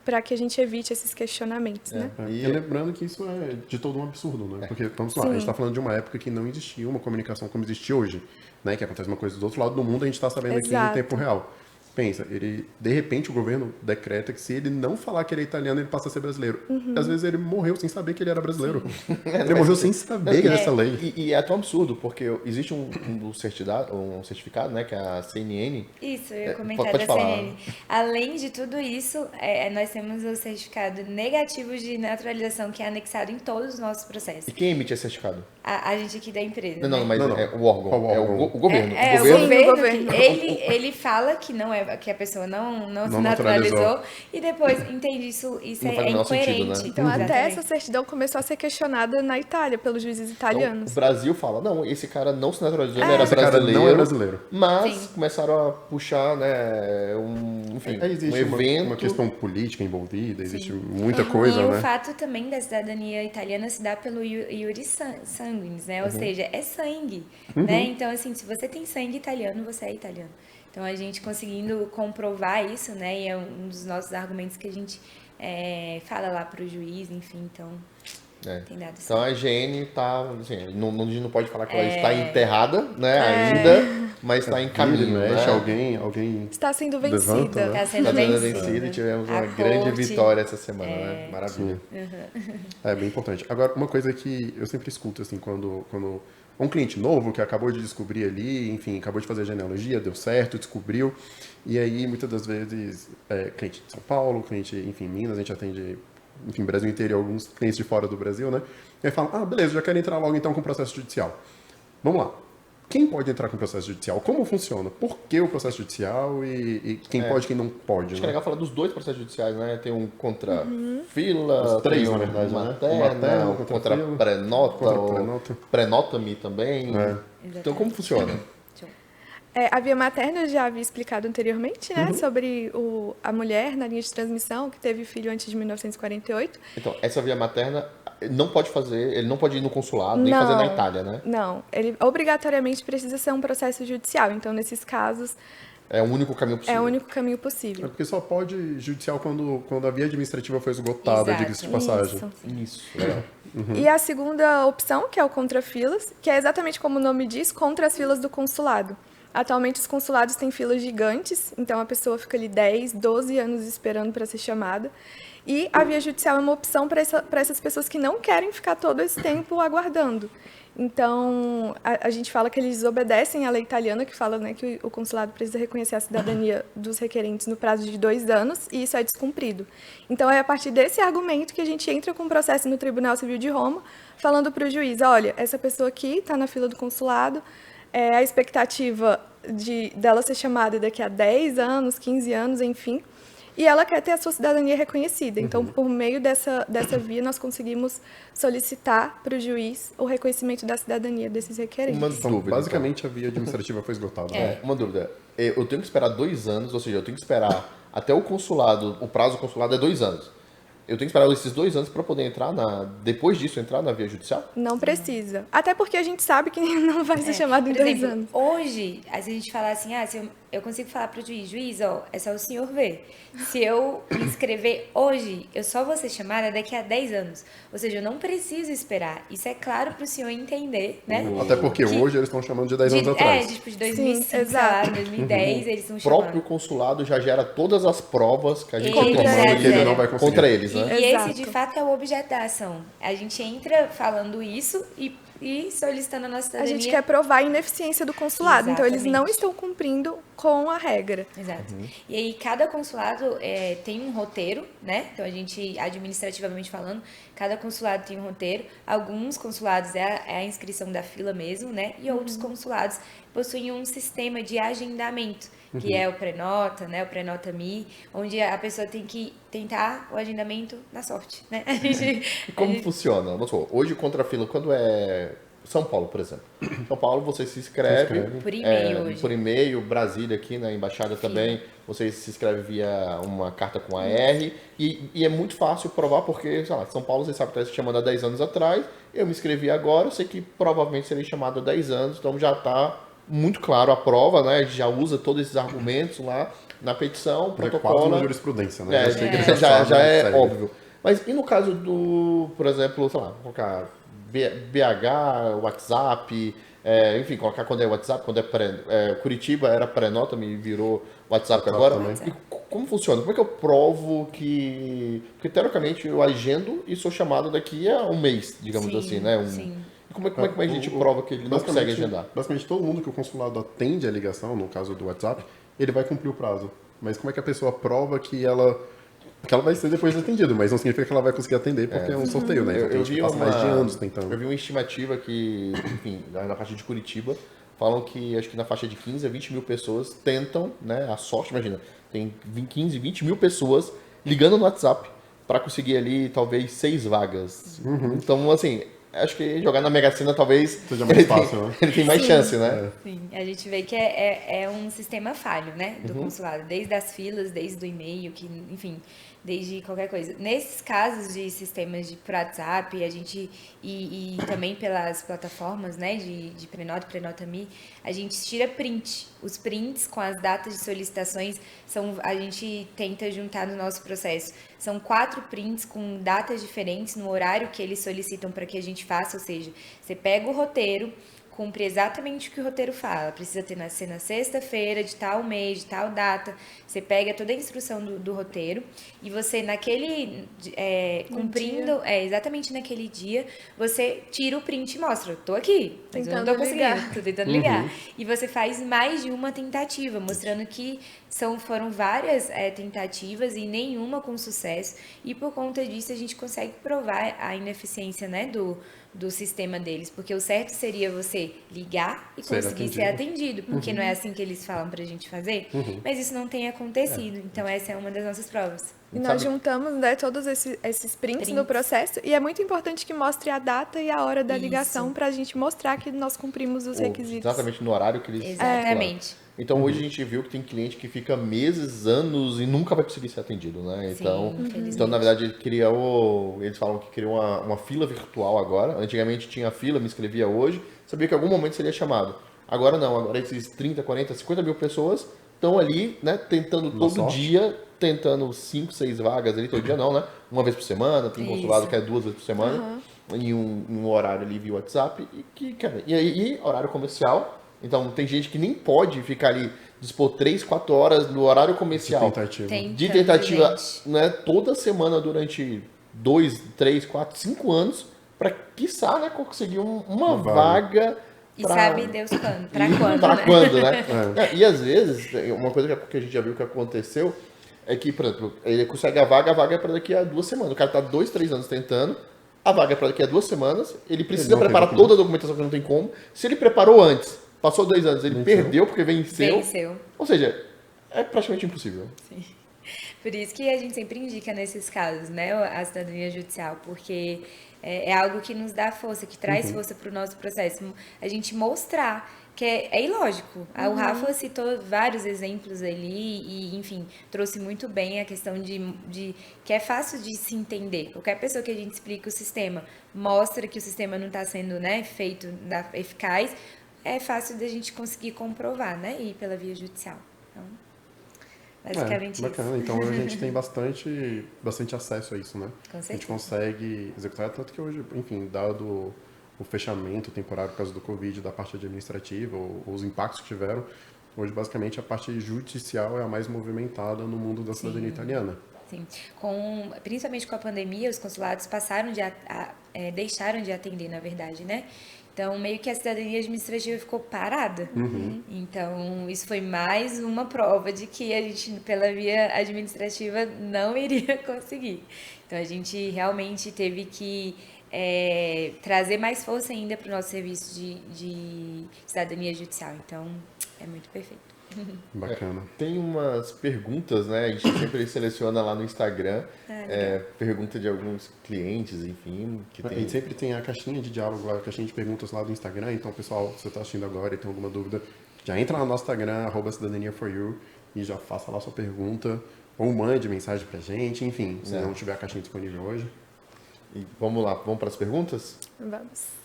para que a gente evite esses questionamentos, né? E lembrando que isso é de todo um absurdo, né? Porque, vamos lá, a gente está falando de uma época que não existia uma comunicação como existe hoje, né? Que acontece uma coisa do outro lado do mundo, a gente está sabendo aqui no tempo real. Pensa, de repente o governo decreta que se ele não falar que ele é italiano, ele passa a ser brasileiro. Às vezes ele morreu sem saber que ele era brasileiro. Ele morreu sem saber dessa lei. E é tão absurdo, porque existe um certificado, né, que é a CNN. Isso, eu ia comentar da CNN. Além de tudo isso, nós temos o certificado negativo de naturalização, que é anexado em todos os nossos processos. E quem emite esse certificado? A gente aqui da empresa. Não, né? mas é o órgão. É o governo. O governo. Ele fala que não é, que a pessoa não se naturalizou e depois entende isso é incoerente. Sentido, né? Então, até essa certidão começou a ser questionada na Itália pelos juízes italianos. Então, o Brasil fala, não, esse cara não se naturalizou, ele era brasileiro. Cara não é brasileiro. Mas começaram a puxar, né, existe um evento. Uma questão política envolvida, existe muita coisa, né? E o fato também da cidadania italiana se dá pelo iuris sanguinis, né? Ou seja, é sangue, né? Então, assim, se você tem sangue italiano, você é italiano. Então, a gente conseguindo comprovar isso, né? E é um dos nossos argumentos que a gente fala lá para o juiz, enfim, então... Tem dado certo. Então a Gene tá, assim, a gente não pode falar que ela está enterrada, né, ainda, mas está em caminho, né? Alguém está sendo vencida. Levanta, né? Está sendo vencida E tivemos uma grande vitória essa semana, né? Maravilha. É bem importante. Agora, uma coisa que eu sempre escuto, assim, quando um cliente novo que acabou de descobrir ali, enfim, acabou de fazer a genealogia, deu certo, descobriu, e aí muitas das vezes, cliente de São Paulo, cliente, enfim, Minas, a gente atende... enfim, Brasil inteiro e alguns clientes de fora do Brasil, né? E aí falam, beleza, já quero entrar logo então com o processo judicial. Vamos lá. Quem pode entrar com o processo judicial? Como funciona? Por que o processo judicial e quem pode e quem não pode? Acho que é legal falar dos dois processos judiciais, né? Tem um contra fila, os três, tem na verdade, materna, contra pré-nota, pré-notami também. Então, como funciona? A via materna eu já havia explicado anteriormente, né? Sobre a mulher na linha de transmissão que teve filho antes de 1948. Então, essa via materna não pode fazer, ele não pode ir no consulado, nem fazer na Itália, né? Não, ele obrigatoriamente precisa ser um processo judicial. Então, nesses casos... é o único caminho possível. É o único caminho possível. Porque só pode judicial quando a via administrativa foi esgotada, diga-se de passagem. Isso. É. E a segunda opção, que é o contra filas, que é exatamente como o nome diz, contra as filas do consulado. Atualmente, os consulados têm filas gigantes, então a pessoa fica ali 10, 12 anos esperando para ser chamada. E a via judicial é uma opção para essas pessoas que não querem ficar todo esse tempo aguardando. Então, a gente fala que eles desobedecem à lei italiana, que fala, né, que o consulado precisa reconhecer a cidadania dos requerentes no prazo de 2 anos, e isso é descumprido. Então, é a partir desse argumento que a gente entra com o processo no Tribunal Civil de Roma, falando para o juiz, olha, essa pessoa aqui está na fila do consulado, a expectativa dela ser chamada daqui a 10 anos, 15 anos, enfim, e ela quer ter a sua cidadania reconhecida. Então, por meio dessa via, nós conseguimos solicitar para o juiz o reconhecimento da cidadania desses requerentes. Uma dúvida, basicamente, a via administrativa foi esgotada. Uma dúvida. Eu tenho que esperar 2 anos, ou seja, eu tenho que esperar até o consulado, o prazo do consulado é 2 anos. Eu tenho que esperar esses 2 anos para poder entrar depois disso, entrar na via judicial? Não precisa. Até porque a gente sabe que não vai ser chamado em 2 anos. Hoje, se a gente falar assim, eu consigo falar para o juiz, ó, é só o senhor ver. Se eu me inscrever hoje, eu só vou ser chamada daqui a 10 anos. Ou seja, eu não preciso esperar. Isso é claro para o senhor entender, né? Até porque hoje eles estão chamando de 10 anos atrás. Tipo, de 2005, Sim, exato. 2010, eles estão O próprio chamando. consulado já gera todas as provas que a gente Ele tem já que ele gera. não vai conseguir. contra eles, né? E Exato. esse, de fato, é o objeto da ação. A gente entra falando isso e solicitando a nossa A cidadania. gente quer provar a ineficiência do consulado, então eles não Exatamente. estão cumprindo com a regra. Exato. E aí, cada consulado tem um roteiro, né? Então, a gente, administrativamente falando, cada consulado tem um roteiro. Alguns consulados é a inscrição da fila mesmo, né? E outros consulados possuem um sistema de agendamento, que é o Prenota, né? O Prenota Me, onde a pessoa tem que tentar o agendamento na sorte, né? E como funciona? Vamos supor, hoje contra a fila, quando é São Paulo, por exemplo. São Paulo, você se inscreve. Por e-mail hoje. Por e-mail, Brasília aqui na embaixada também. Você se inscreve via uma carta com AR. E é muito fácil provar, porque, sei lá, São Paulo, você sabe que está se chamando há 10 anos atrás. Eu me inscrevi agora, eu sei que provavelmente serei chamado há 10 anos, então já está muito claro a prova, né? A gente já usa todos esses argumentos lá na petição, É quase uma protocola. jurisprudência, né? Eu sei que eles Já sabem, é segue. óbvio. Mas e no caso do, por exemplo, sei lá, vou colocar BH, WhatsApp, enfim, colocar quando é WhatsApp, quando é Curitiba era Prenota, me virou WhatsApp agora. também. E como funciona? Como é que eu provo que... Porque teoricamente eu agendo e sou chamado daqui a um mês, digamos Sim, assim, né? sim. E como é que a gente prova que ele não consegue agendar? Basicamente, todo mundo que o consulado atende a ligação, no caso do WhatsApp, ele vai cumprir o prazo. Mas como é que a pessoa prova que ela vai ser depois atendida, mas não significa que ela vai conseguir atender, porque é um sorteio, né? Então, tem gente que passa mais de anos tentando. Eu vi uma estimativa que, enfim, na faixa de Curitiba, falam que acho que na faixa de 15 a 20 mil pessoas tentam, né? A sorte, imagina, tem 15, 20 mil pessoas ligando no WhatsApp para conseguir ali talvez 6 vagas. Então, assim, acho que jogar na Mega Sena talvez Seja mais fácil, né? ele tem mais chance, né? Sim, a gente vê que é um sistema falho, né, do consulado, desde as filas, desde o e-mail, que, enfim, desde qualquer coisa. Nesses casos de sistemas de por WhatsApp, a gente e também pelas plataformas, né, de Prenota, Prenota Me, a gente tira print. Os prints com as datas de solicitações a gente tenta juntar no nosso processo. São 4 prints com datas diferentes no horário que eles solicitam para que a gente faça, ou seja, você pega o roteiro, cumpre exatamente o que o roteiro fala. Precisa ser na sexta-feira, de tal mês, de tal data. Você pega toda a instrução do roteiro e você, cumprindo, exatamente naquele dia, você tira o print e mostra. Tô aqui, mas eu não tô conseguindo, tô tentando ligar. E você faz mais de uma tentativa, mostrando que foram várias tentativas e nenhuma com sucesso. E por conta disso, a gente consegue provar a ineficiência, né, do sistema deles, porque o certo seria você ligar e conseguir ser atendido, porque não é assim que eles falam pra gente fazer, mas isso não tem acontecido, então essa é uma das nossas provas. E nós juntamos, né, todos esses prints no processo, e é muito importante que mostre a data e a hora da ligação para a gente mostrar que nós cumprimos os requisitos. Exatamente no horário que eles... Exatamente. Então hoje a gente viu que tem cliente que fica meses, anos e nunca vai conseguir ser atendido, né? Então na verdade eles falam que criou uma fila virtual agora. Antigamente tinha fila, me inscrevia hoje, sabia que em algum momento seria chamado. Agora não, agora esses 30, 40, 50 mil pessoas estão ali, né, tentando todo dia, tentando 5, 6 vagas ali, todo dia não, né? Uma vez por semana, tem consulado que é 2 vezes por semana, em um horário ali via WhatsApp, e horário comercial. Então, tem gente que nem pode ficar ali, dispor 3, 4 horas no horário comercial de tentativa, né, toda semana durante 2, 3, 4, 5 anos, para, quiçá, né, conseguir uma vaga. E sabe Deus quando, pra quando, pra né? quando, né? E às vezes, uma coisa que a gente já viu que aconteceu é que, por exemplo, ele consegue a vaga é para daqui a 2 semanas. O cara tá 2, 3 anos tentando, a vaga é para daqui a 2 semanas, ele precisa preparar toda a documentação que não tem como. Se ele preparou antes, passou 2 anos, ele perdeu porque venceu. Ou seja, é praticamente impossível. Sim. Por isso que a gente sempre indica nesses casos, né, a cidadania judicial, porque é algo que nos dá força, que traz força para o nosso processo. A gente mostrar que é ilógico. O Rafa citou vários exemplos ali e, enfim, trouxe muito bem a questão de que é fácil de se entender. Qualquer pessoa que a gente explica o sistema, mostra que o sistema não está sendo, né, feito eficaz, é fácil da gente conseguir comprovar, né, e ir pela via judicial. Então, basicamente isso. Bacana. Então a gente tem bastante acesso a isso, né? Com A gente certeza. consegue executar, tanto que hoje, enfim, dado o fechamento temporário por causa do Covid, da parte administrativa, os impactos que tiveram, hoje basicamente a parte judicial é a mais movimentada no mundo da cidadania italiana. Sim. Principalmente com a pandemia, os consulados deixaram de atender, na verdade, né? Então, meio que a cidadania administrativa ficou parada. Então, isso foi mais uma prova de que a gente, pela via administrativa, não iria conseguir. Então, a gente realmente teve que trazer mais força ainda para o nosso serviço de cidadania judicial. Então, é muito perfeito. Bacana. Tem umas perguntas, né? A gente sempre seleciona lá no Instagram, pergunta de alguns clientes, enfim, que A tem. gente sempre tem a caixinha de diálogo lá, a caixinha de perguntas lá do Instagram. Então, pessoal, se você está assistindo agora e tem alguma dúvida, já entra no nosso Instagram, @cidadania4you, e já faça lá sua pergunta, ou mande mensagem pra gente, enfim, se não tiver a caixinha disponível hoje. E vamos lá, vamos para as perguntas? Vamos.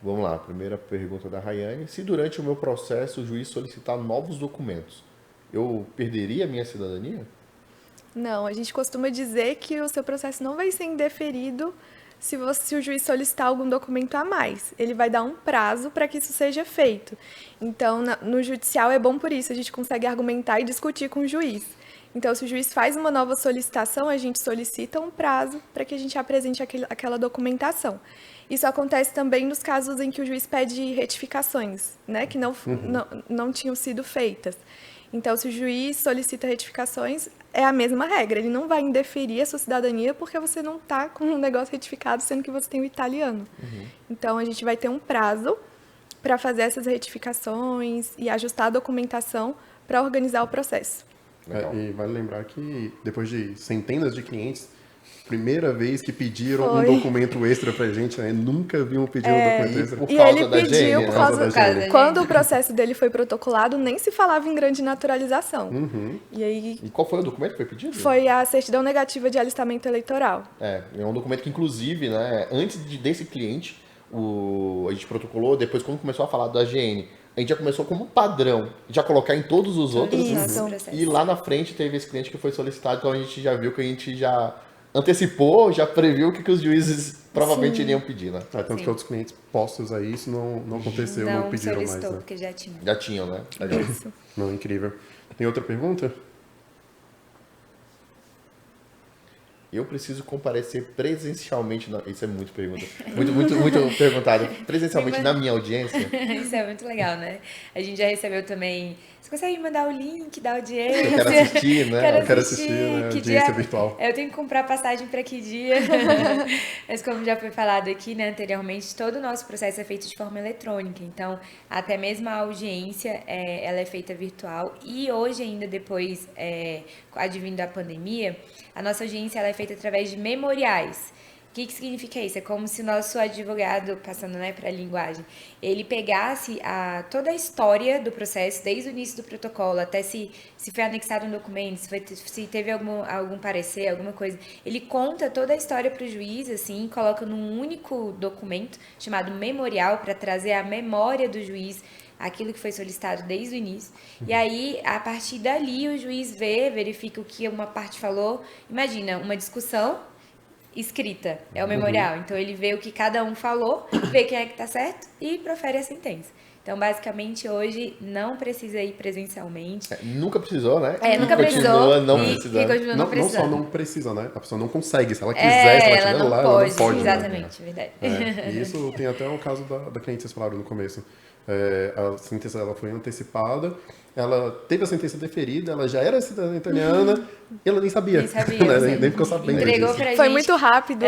Vamos lá, primeira pergunta da Rayane. Se durante o meu processo o juiz solicitar novos documentos, eu perderia a minha cidadania? Não, a gente costuma dizer que o seu processo não vai ser indeferido se o juiz solicitar algum documento a mais. Ele vai dar um prazo para que isso seja feito. Então, no judicial é bom por isso, a gente consegue argumentar e discutir com o juiz. Então, se o juiz faz uma nova solicitação, a gente solicita um prazo para que a gente apresente aquela documentação. Isso acontece também nos casos em que o juiz pede retificações, né, que não tinham sido feitas. Então, se o juiz solicita retificações, é a mesma regra. Ele não vai indeferir a sua cidadania porque você não está com um negócio retificado, sendo que você tem o italiano. Então, a gente vai ter um prazo para fazer essas retificações e ajustar a documentação para organizar o processo. E vale lembrar que depois de centenas de clientes, primeira vez que pediram Foi. um documento extra pra gente, né? Nunca vimos pedir um documento extra. Por E causa ele da pediu, Gênia, por né? causa Por causa da Gênia. quando o processo dele foi protocolado, nem se falava em grande naturalização. E aí E qual foi o documento que foi pedido? foi a certidão negativa de alistamento eleitoral. É um documento que, inclusive, né, antes desse cliente, a gente protocolou, depois quando começou a falar da AGN, a gente já começou como padrão, já colocar em todos os outros, Isso. e lá na frente teve esse cliente que foi solicitado, então a gente já viu que a gente já antecipou, já previu o que os juízes provavelmente iriam pedir, né? Tanto que outros clientes postos aí, isso não aconteceu, não pediram mais, solicitou, né? porque já tinha. Já tinham, né? Legal. Não, incrível. Tem outra pergunta? Eu preciso comparecer presencialmente, isso é muito pergunta, muito perguntado, presencialmente na minha audiência. Isso é muito legal, né? A gente já recebeu também. Você consegue me mandar o link da audiência? Eu quero assistir, né? Eu quero assistir, né? Que Audiência dia... virtual. Eu tenho que comprar passagem para que dia? Mas como já foi falado aqui, né, anteriormente, todo o nosso processo é feito de forma eletrônica. Então, até mesmo a audiência, ela é feita virtual. E hoje ainda, depois, advindo a pandemia, a nossa audiência ela é feita através de memoriais. O que significa isso? É como se o nosso advogado, passando, né, para a linguagem, ele pegasse toda a história do processo, desde o início do protocolo, até se foi anexado um documento, se teve algum parecer, alguma coisa. Ele conta toda a história para o juiz, assim, coloca num único documento, chamado memorial, para trazer a memória do juiz, aquilo que foi solicitado desde o início. E aí, a partir dali, o juiz verifica o que uma parte falou. Imagina, uma discussão escrita, é o memorial. Então, ele vê o que cada um falou, vê quem é que tá certo e profere a sentença. Então, basicamente, hoje não precisa ir presencialmente. Nunca precisou, né? Nunca precisou. Continua não e precisando. continua não Não só precisando. não precisa, né? A pessoa não consegue. Se ela quiser, se ela estiver lá, ela não pode. Né? Exatamente, verdade. E isso tem até o caso da cliente que vocês falaram no começo. A sentença dela foi antecipada, ela teve a sentença deferida, ela já era cidadã italiana e ela nem sabia. Nem sabia, né? Nem ficou sabendo Entregou disso. pra gente. Foi muito rápido,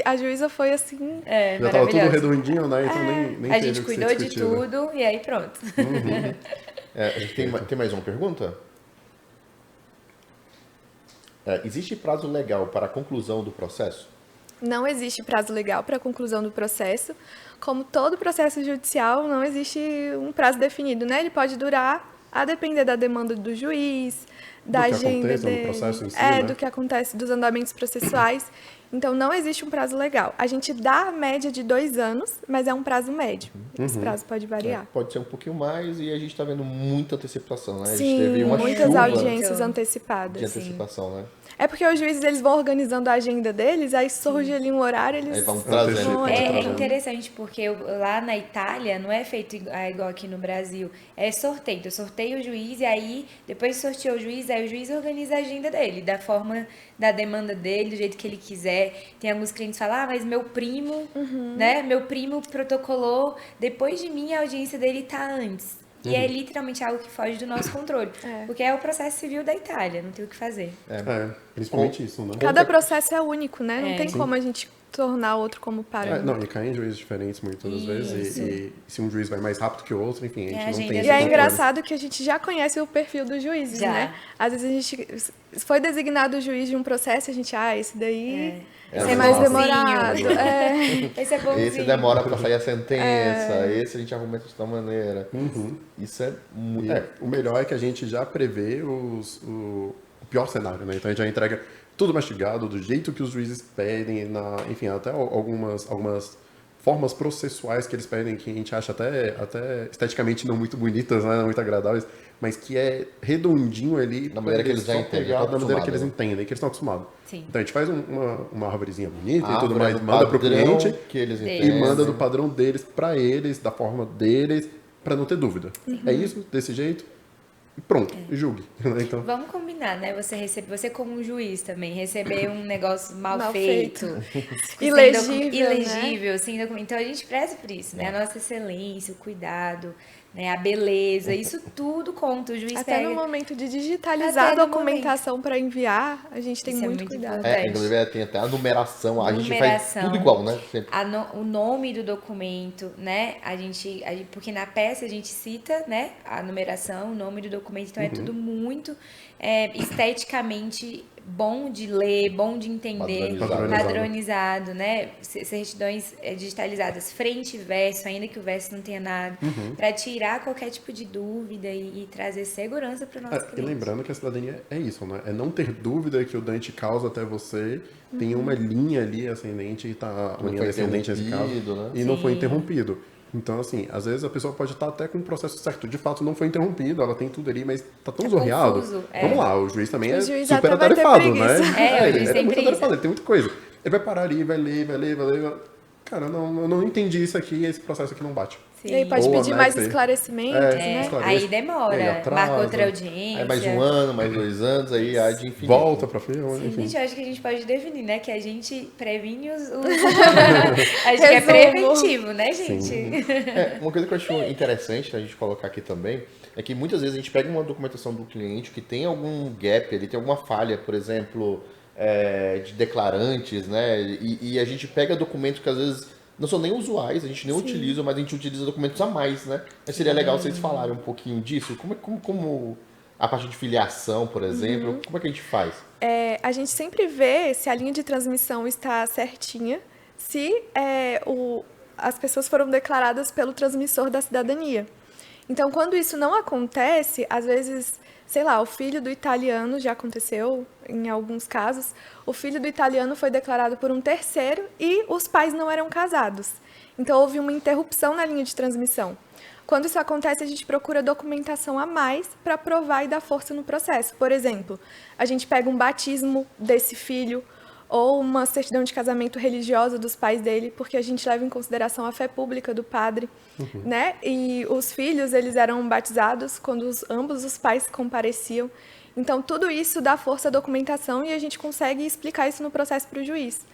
a juíza foi assim... Já estava tudo maravilhoso. redondinho, né? Então nem A teve gente o que ser cuidou de discutido. tudo e aí pronto. A gente tem mais uma pergunta? Existe prazo legal para a conclusão do processo? Não existe prazo legal para a conclusão do processo. Como todo processo judicial, não existe um prazo definido, né? Ele pode durar, a depender da demanda do juiz, da Do que agenda aconteça no dele. processo em si, né? Do que acontece dos andamentos processuais. Então, não existe um prazo legal. A gente dá a média de 2 anos, mas é um prazo médio. Esse prazo pode variar. Pode ser um pouquinho mais e a gente tá vendo muita antecipação, né? A gente Sim, teve uma muitas chuva audiências de antecipadas. antecipação, né? É porque os juízes eles vão organizando a agenda deles, aí surge ali um horário, eles Aí vão trazendo. vão É adiantando. interessante porque lá na Itália não é feito igual aqui no Brasil. É sorteio. Então, sorteia o juiz e aí, depois de sortear o juiz, aí o juiz organiza a agenda dele, da forma, da demanda dele, do jeito que ele quiser. Tem alguns clientes que falam, mas meu primo, né? Meu primo protocolou, depois de mim a audiência dele tá antes. E é literalmente algo que foge do nosso controle. Porque é o processo civil da Itália, não tem o que fazer. Principalmente isso, né? Cada processo é único, né? Não É. tem Sim. como a gente tornar outro como parâmetro. Não, e caem em juízes diferentes muitas das vezes. E se um juiz vai mais rápido que o outro, enfim, a gente É, a não agenda tem E esse é controle. engraçado que a gente já conhece o perfil dos juízes, Já. né? Às vezes a gente foi designado o juiz de um processo, a gente, esse daí Esse é mais bonzinho. demorado. Esse é bonzinho. Esse demora pra sair a sentença, esse a gente argumenta de tal maneira. Isso é muito. O melhor é que a gente já prevê o pior cenário, né? Então a gente já entrega tudo mastigado, do jeito que os juízes pedem, enfim, até algumas formas processuais que eles pedem, que a gente acha até esteticamente não muito bonitas, né? Não muito agradáveis, mas que é redondinho ali. Da maneira que eles já só entendem, pegar, já da maneira que eles acostumado, entendem, que eles estão acostumados. Sim. Então a gente faz uma arvorezinha bonita e tudo Árvore mais, do manda pro padrão cliente que eles Deles. e entendem. manda do padrão deles pra eles, da forma deles, pra não ter dúvida. É isso, desse jeito, e pronto, julgue. Então, Vamos combinar, né? Você como um juiz também, receber um negócio mal Mal feito. Ilegível, Ilegível, sem documento. Então a gente preza por isso, né? A nossa excelência, o cuidado, né? A beleza, isso tudo conta. O juiz Até pega... no momento de digitalizar Até a no documentação para enviar, a gente tem Isso é muito muito cuidado. importante. Inclusive tem até a numeração, a gente faz Numeração. tudo igual, né? Sempre. O nome do documento, né? Porque na peça a gente cita, né? A numeração, o nome do documento, então é tudo muito esteticamente bom de ler, bom de entender, padronizado, né? Certidões digitalizadas, frente e verso, ainda que o verso não tenha nada, para tirar qualquer tipo de dúvida e trazer segurança para o nosso cliente. e lembrando que a cidadania é isso, né? É não ter dúvida que o Dante causa até você, tem uma linha ali ascendente e tá uma linha descendente nesse caso, né? e não foi interrompido. Então, assim, às vezes a pessoa pode estar até com o processo certo. De fato, não foi interrompido, ela tem tudo ali, mas tá tão zorreado. Confuso, Vamos lá, o juiz também é juiz super até vai ter atarefado, né? preguiça. O juiz Ele tem é muito preguiça. atarefado, ele tem muita coisa. Ele vai parar ali, vai ler. Cara, eu não entendi isso aqui, esse processo aqui não bate. E aí pode Ou pedir mais anexa aí. esclarecimentos, né? esclarece. Aí demora, Aí atrasa, marca outra audiência. Aí mais um ano, mais 2 anos, aí há de infinito. Volta pra fila, enfim. Gente, eu acho que a gente pode definir, né? Que a gente previne os... a gente é preventivo, né, gente? Uma coisa que eu acho interessante a gente colocar aqui também é que muitas vezes a gente pega uma documentação do cliente que tem algum gap, ele tem alguma falha, por exemplo, de declarantes, né? E a gente pega documentos que às vezes não são nem usuais, a gente nem utiliza, mas a gente utiliza documentos a mais, né? Mas seria legal vocês falarem um pouquinho disso. Como a parte de filiação, por exemplo, como é que a gente faz? A gente sempre vê se a linha de transmissão está certinha, se as pessoas foram declaradas pelo transmissor da cidadania. Então, quando isso não acontece, às vezes, sei lá, o filho do italiano, já aconteceu em alguns casos, o filho do italiano foi declarado por um terceiro e os pais não eram casados. Então, houve uma interrupção na linha de transmissão. Quando isso acontece, a gente procura documentação a mais para provar e dar força no processo. Por exemplo, a gente pega um batismo desse filho ou uma certidão de casamento religiosa dos pais dele, porque a gente leva em consideração a fé pública do padre, né? E os filhos, eles eram batizados quando ambos os pais compareciam. Então, tudo isso dá força à documentação e a gente consegue explicar isso no processo para o juiz.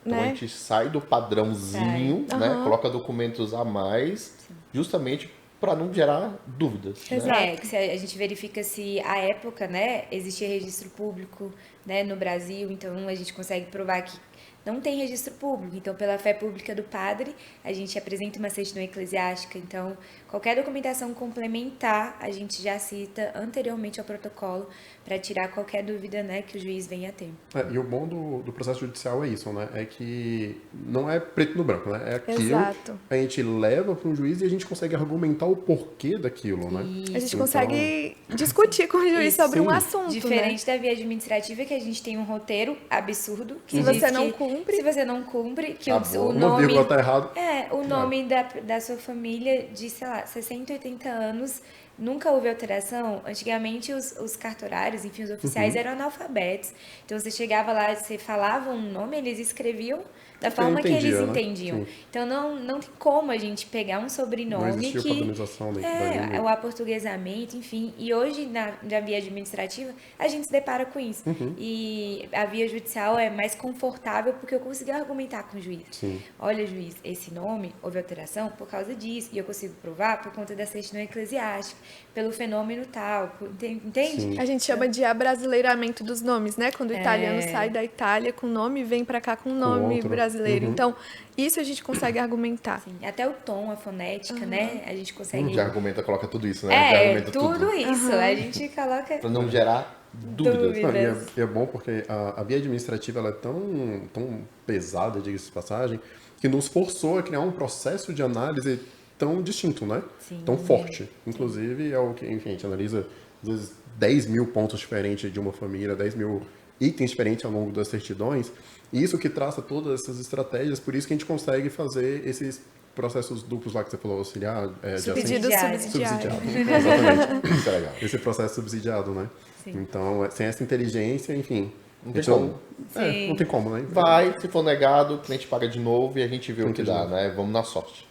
Então a gente sai do padrãozinho, né? Coloca documentos a mais, justamente para não gerar dúvidas. Exato. Que a gente verifica se à época, né, existia registro público, né, no Brasil, então a gente consegue provar que não tem registro público. Então, pela fé pública do padre, a gente apresenta uma certidão eclesiástica. Então, qualquer documentação complementar, a gente já cita anteriormente ao protocolo para tirar qualquer dúvida, né, que o juiz venha a ter. E o bom do processo judicial é isso, né? É que não é preto no branco, né? É aquilo, Exato. a gente leva para um juiz e a gente consegue argumentar o porquê daquilo, né? A gente consegue discutir com o juiz sobre um assunto, Diferente né? da via administrativa, que a gente tem um roteiro absurdo. Que Se diz você não que, cumpre... Se você não cumpre, que Acabou. o Uma nome... vírgula tá errado. O nome da sua família de, sei lá, 60, 80 anos, nunca houve alteração. Antigamente, os cartorários, enfim, os oficiais eram analfabetos. Então, você chegava lá, você falava um nome, eles escreviam da forma que eles entendiam. Sim. Então, não tem como a gente pegar um sobrenome Não existiu que... padronização dentro da língua. o aportuguesamento, enfim. E hoje, na via administrativa, a gente se depara com isso. E a via judicial é mais confortável porque eu consigo argumentar com o juiz. Sim. Olha, juiz, esse nome houve alteração por causa disso. E eu consigo provar por conta da certidão eclesiástica, pelo fenômeno tal. Entende? Sim. A gente chama de abrasileiramento dos nomes, né? Quando o italiano sai da Itália com nome e vem pra cá com nome outro. brasileiro. Então, isso a gente consegue argumentar. Sim, até o tom, a fonética, né? A gente consegue... Já argumenta, coloca tudo isso, né? Já argumenta tudo isso. A gente coloca... Pra não gerar dúvidas. Não, e é bom porque a via administrativa ela é tão pesada, diga-se de passagem, que nos forçou a criar um processo de análise tão distinto, né? Sim. Tão forte. Inclusive, é o que, enfim, a gente analisa, às vezes, 10 mil pontos diferentes de uma família, 10 mil itens diferentes ao longo das certidões, e isso que traça todas essas estratégias, por isso que a gente consegue fazer esses processos duplos lá que você falou, auxiliar, Pedido Subsidiário. subsidiário. Exatamente. Isso é legal. Esse processo subsidiado, né? Sim. Então, sem essa inteligência, enfim... Não tem como. Sim. Não tem como, né? Vai, se for negado, o cliente paga de novo e a gente vê o que dá, né? Vamos na sorte.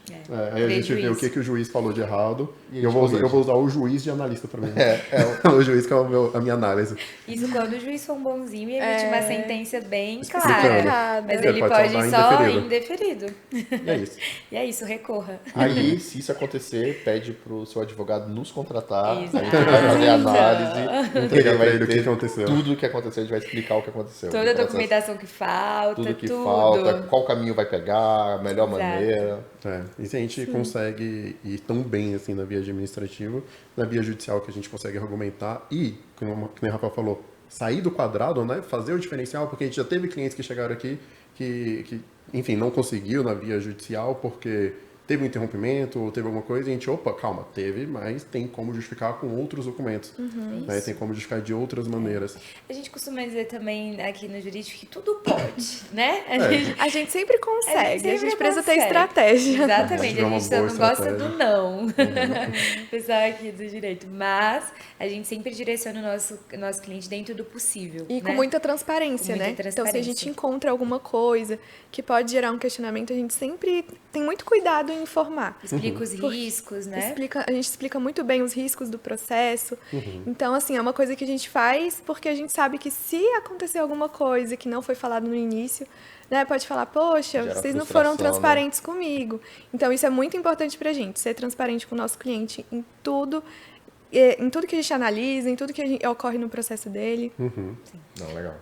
Aí a gente vê o que o juiz falou de errado E e a eu gente vou usar o juiz de analista para mim. O juiz que é a minha análise. Isso quando o juiz for um bonzinho e emite uma sentença bem Explicando. clara. Mas Ele ele pode pode salvar só indeferido. indeferido. E é isso. E é isso, recorra. Aí, se isso acontecer, pede pro seu advogado nos contratar, Exato. a gente vai fazer a análise, Entregar ele pra vai ele o que ter aconteceu. tudo o que aconteceu, a gente vai explicar o que aconteceu. Toda a no processo. documentação que falta, Tudo que tudo. falta, qual caminho vai pegar, a melhor Exato. maneira. E se a gente consegue ir tão bem assim na via administrativa, na via judicial que a gente consegue argumentar e, como o Rafael falou, sair do quadrado, né? Fazer o diferencial, porque a gente já teve clientes que chegaram aqui que enfim, não conseguiu na via judicial porque teve um interrompimento ou teve alguma coisa e a gente, opa, calma, teve, mas tem como justificar com outros documentos. Né? Tem como justificar de outras maneiras. A gente costuma dizer também aqui no jurídico que tudo pode, né? A gente sempre consegue, a gente precisa ter consegue. estratégia. Exatamente, Tiver a uma gente só boa não gosta estratégia. do não. Pessoal aqui do direito. Mas a gente sempre direciona o nosso cliente dentro do possível. E com né? muita transparência, Com muita né? Então, se a transparência. gente encontra alguma coisa que pode gerar um questionamento, a gente sempre tem muito cuidado em informar. Explica os riscos, né? A gente explica muito bem os riscos do processo. Então, assim, é uma coisa que a gente faz porque a gente sabe que se acontecer alguma coisa que não foi falado no início, né, pode falar, poxa, Gera vocês não foram frustração, transparentes comigo. Então, isso é muito importante pra gente, ser transparente com o nosso cliente em tudo que a gente analisa, em tudo que ocorre no processo dele. Não, legal.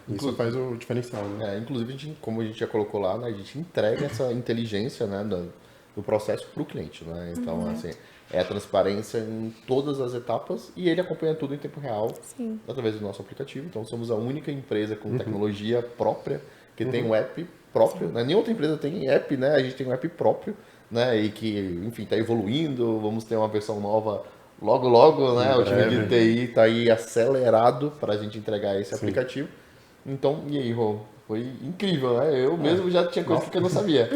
Isso faz o diferencial, né? Inclusive, como a gente já colocou lá, né, a gente entrega essa inteligência, né, do processo para o cliente, né? Então, assim, é a transparência em todas as etapas e ele acompanha tudo em tempo real através do nosso aplicativo. Então, somos a única empresa com tecnologia própria que tem um app próprio, né? Nenhuma outra empresa tem app, né? A gente tem um app próprio, né? E que, enfim, está evoluindo. Vamos ter uma versão nova logo, né? O time de TI está aí acelerado para a gente entregar esse aplicativo. Então, e aí, Rô? Foi incrível, né? Eu mesmo já tinha coisa que eu não sabia.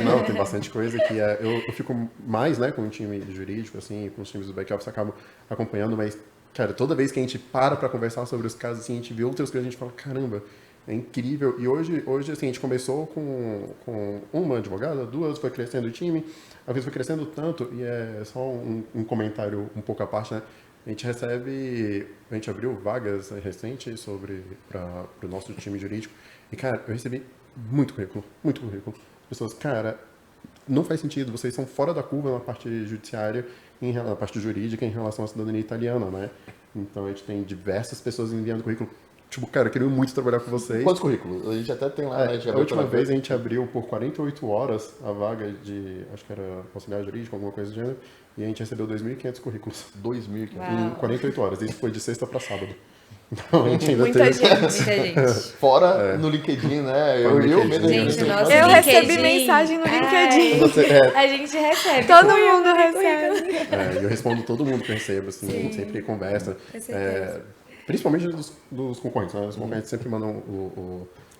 Não, tem bastante coisa que eu fico mais, né, com o time jurídico, assim, com os times do back-office, acabo acompanhando, mas, cara, toda vez que a gente para conversar sobre os casos, assim, a gente vê outras coisas, a gente fala, caramba, é incrível. E hoje assim, a gente começou com uma advogada, duas, foi crescendo o time, a vez foi crescendo tanto, e é só um comentário um pouco à parte, né? A gente abriu vagas recente para o nosso time jurídico, e, cara, eu recebi muito currículo. Pessoas, cara, não faz sentido, vocês são fora da curva na parte judiciária, na parte jurídica em relação à cidadania italiana, né? Então, a gente tem diversas pessoas enviando currículo tipo, cara, eu queria muito trabalhar com vocês. Quantos currículos? A gente até tem lá, né? A última vez a gente abriu por 48 horas a vaga de, acho que era auxiliar jurídico, alguma coisa do gênero, e a gente recebeu 2.500 currículos 2.000. em 48 horas. Isso foi de sexta para sábado. Então a gente ainda Muita teve... gente. Muita gente. Fora no LinkedIn, né? Eu LinkedIn. mesmo. Gente, o nosso Eu LinkedIn. recebi mensagem no LinkedIn. A gente recebe. Todo mundo recebe. E eu respondo todo mundo que eu recebo, assim, a gente sempre conversa. Com certeza. Principalmente dos concorrentes, né? Os concorrentes sempre mandam,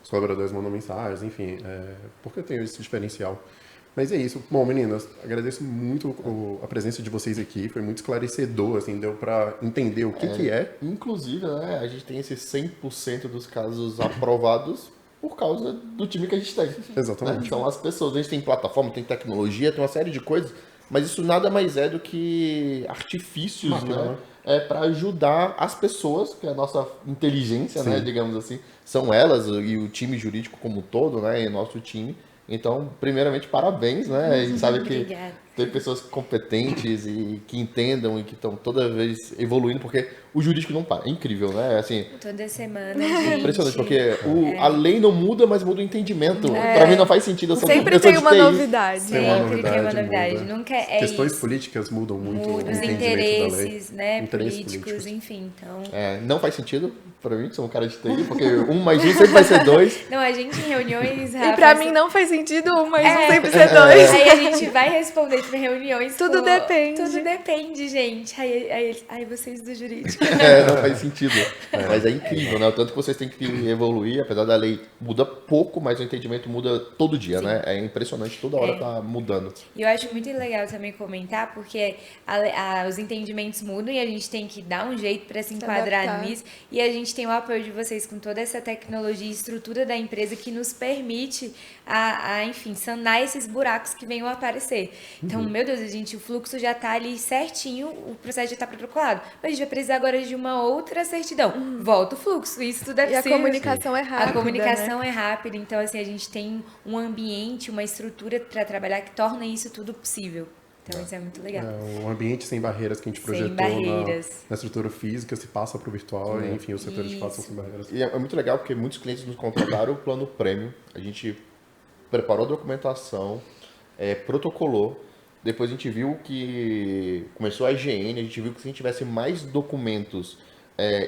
os colaboradores mandam mensagens, enfim, porque eu tenho esse diferencial. Mas é isso. Bom, meninas, agradeço muito a presença de vocês aqui, foi muito esclarecedor, assim, deu pra entender o que é. Inclusive, né, a gente tem esses 100% dos casos aprovados por causa do time que a gente tem. Exatamente. Né? Então, as pessoas, a gente tem plataforma, tem tecnologia, tem uma série de coisas, mas isso nada mais é do que artifícios, Máquina, né? Para ajudar as pessoas, que é a nossa inteligência, né, digamos assim, são elas e o time jurídico como um todo, né, e nosso time. Então, primeiramente, parabéns, né? A gente sabe que Obrigada. ter pessoas competentes e que entendam e que estão toda vez evoluindo, porque o jurídico não para. É incrível, né? Assim, Toda semana, gente. impressionante, porque a lei não muda, mas muda o entendimento. Pra mim não faz sentido essa Sempre pessoa tem de uma TI. novidade. Tem uma Sempre tem uma novidade. muda. Nunca é Questões isso. políticas mudam muito Muda o os entendimento da lei. interesses, né? Interesses Políticos, enfim. Então. Não faz sentido pra mim, que sou um cara de TI, porque 1 mais 1 sempre vai ser 2. Não, a gente em reuniões. E pra mim não faz sentido um, mas um sempre ser dois. Aí a gente vai responder tipo, em reuniões. Tudo depende. Tudo depende, gente. Aí vocês do jurídico. Não faz sentido. Mas é incrível, né? O tanto que vocês têm que evoluir, apesar da lei muda pouco, mas o entendimento muda todo dia, né? É impressionante, toda hora tá mudando. E eu acho muito legal também comentar, porque os entendimentos mudam e a gente tem que dar um jeito para se enquadrar adaptar. nisso. E a gente tem o apoio de vocês com toda essa tecnologia e estrutura da empresa que nos permite, enfim, sanar esses buracos que venham a aparecer. Então, meu Deus, o fluxo já tá ali certinho, o processo já tá protocolado. Mas a gente vai precisar agora de uma outra certidão. Volta o fluxo, isso tudo é E a possível. comunicação é rápida. A comunicação é rápida, então assim, a gente tem um ambiente, uma estrutura para trabalhar que torna isso tudo possível. Então isso é muito legal. Um ambiente sem barreiras que a gente Sem projetou barreiras. na estrutura física se passa para o virtual e, enfim, os setores de fato são Isso. sem barreiras. E é muito legal porque muitos clientes nos contrataram o plano premium. A gente preparou a documentação, protocolou. Depois a gente viu que começou a IGN, a gente viu que se a gente tivesse mais documentos,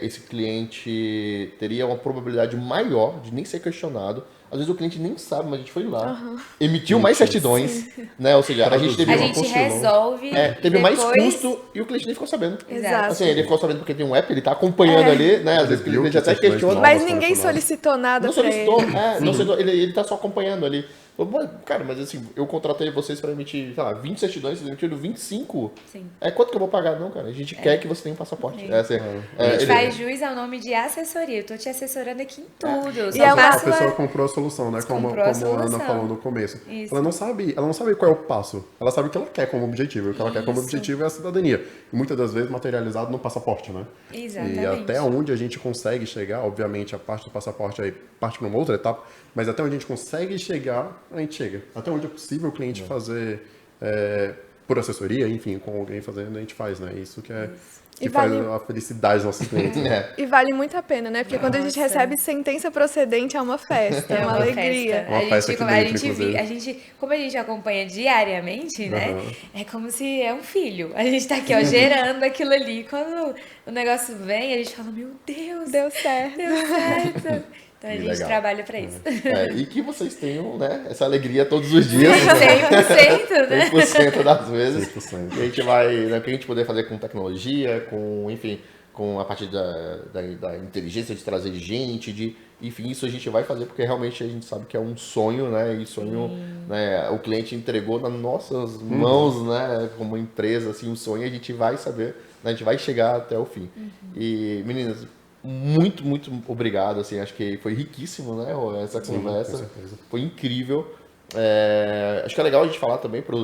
esse cliente teria uma probabilidade maior de nem ser questionado. Às vezes o cliente nem sabe, mas a gente foi lá, emitiu mais certidões, né? Ou seja, a gente teve A uma gente resolve. teve mais depois- custo e o cliente nem ficou sabendo. Exato. Assim, ele ficou sabendo porque tem um app, ele tá acompanhando ali, né? Às vezes o viu cliente que até certidões questiona. novas Mas foram ninguém funcionadas. solicitou nada Não pra solicitou, ele. não solicitou, ele tá só acompanhando ali. Falei, cara, mas assim, eu contratei vocês pra emitir, sei lá, 20 certidões, vocês emitiram 25. Sim. Quanto que eu vou pagar? Não, cara, a gente quer que você tenha um passaporte. Sim. Assim, A gente ele- faz jus ao nome de assessoria. Eu tô te assessorando aqui em tudo. Eu E só é uma- A faço pessoa a- comprou a solução, né? Como Comprou a a Ana solução. falou no começo. Isso. Ela não sabe qual é o passo. Ela sabe o que ela quer como objetivo. E o que ela quer como Isso. objetivo é a cidadania. E muitas das vezes materializado no passaporte, né? Exatamente. E até onde a gente consegue chegar, obviamente a parte do passaporte aí parte para uma outra etapa, mas até onde a gente consegue chegar, a gente chega. Até onde é possível o cliente fazer por assessoria, enfim, com alguém fazendo, a gente faz, né? Isso que E faz vale- a felicidade dos nossos clientes. Né? E vale muito a pena, né? Porque quando a gente Nossa. recebe sentença procedente, é uma festa, é uma alegria. Uma festa aqui dentro, inclusive. Como a gente acompanha diariamente, né? Aham. É como se é um filho. A gente tá aqui, ó, gerando aquilo ali. Quando o negócio vem, a gente fala, meu Deus, Deu certo. deu certo. Então a Que gente legal. trabalha pra isso. e que vocês tenham, né, essa alegria todos os dias. 100%, né? 100% das vezes. 100%. E a gente vai, né, o que a gente puder fazer com tecnologia, com, enfim, com a parte da inteligência de trazer gente, enfim, isso a gente vai fazer porque realmente a gente sabe que é um sonho, né? E sonho, né, o cliente entregou nas nossas mãos, né, como empresa, assim, um sonho, a gente vai saber, né, a gente vai chegar até o fim. E, meninas, muito, muito obrigado, assim, acho que foi riquíssimo, né, essa conversa. com certeza. Foi incrível. Acho que é legal a gente falar também para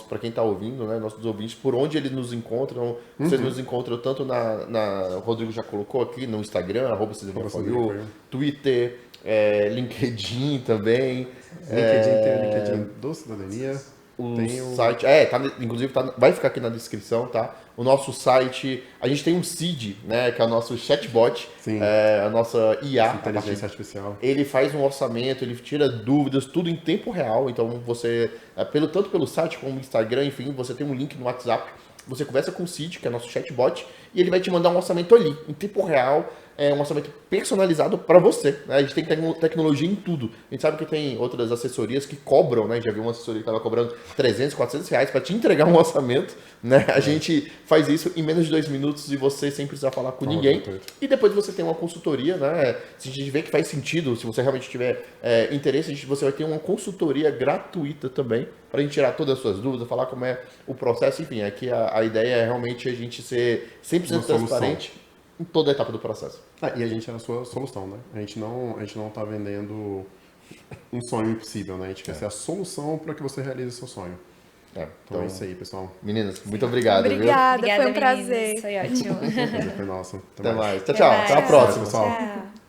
para quem está ouvindo, né, nossos ouvintes, por onde eles nos encontram. Vocês nos encontram tanto o Rodrigo já colocou aqui no Instagram, @cidadania4u, Twitter, LinkedIn também. LinkedIn tem o LinkedIn do Cidadania. O site, inclusive vai ficar aqui na descrição, tá? O nosso site, a gente tem um Seed, né, que é o nosso chatbot, a nossa IA, inteligência artificial. Ele faz um orçamento, ele tira dúvidas, tudo em tempo real. Então você, tanto pelo site como no Instagram, enfim, você tem um link no WhatsApp. Você conversa com o Seed, que é nosso chatbot, e ele vai te mandar um orçamento ali, em tempo real. É um orçamento personalizado para você, né? A gente tem tecnologia em tudo. A gente sabe que tem outras assessorias que cobram, né? Já viu uma assessoria que estava cobrando 300, 400 reais para te entregar um orçamento, né? A gente faz isso em menos de 2 minutos e você sem precisar falar com ninguém. E depois você tem uma consultoria, né? Se a gente vê que faz sentido, se você realmente tiver interesse, você vai ter uma consultoria gratuita também para a gente tirar todas as suas dúvidas, falar como é o processo. Enfim, aqui a ideia é realmente a gente ser 100% transparente em toda a etapa do processo. E a gente é a sua solução, né? A gente não tá vendendo um sonho impossível, né? A gente quer ser a solução para que você realize seu sonho. Então é isso aí, pessoal. Meninas, muito obrigado. Obrigada, Obrigada, foi um prazer. Foi ótimo. Foi nosso. Até mais. Tchau, tchau. Até a próxima, pessoal. Tchau.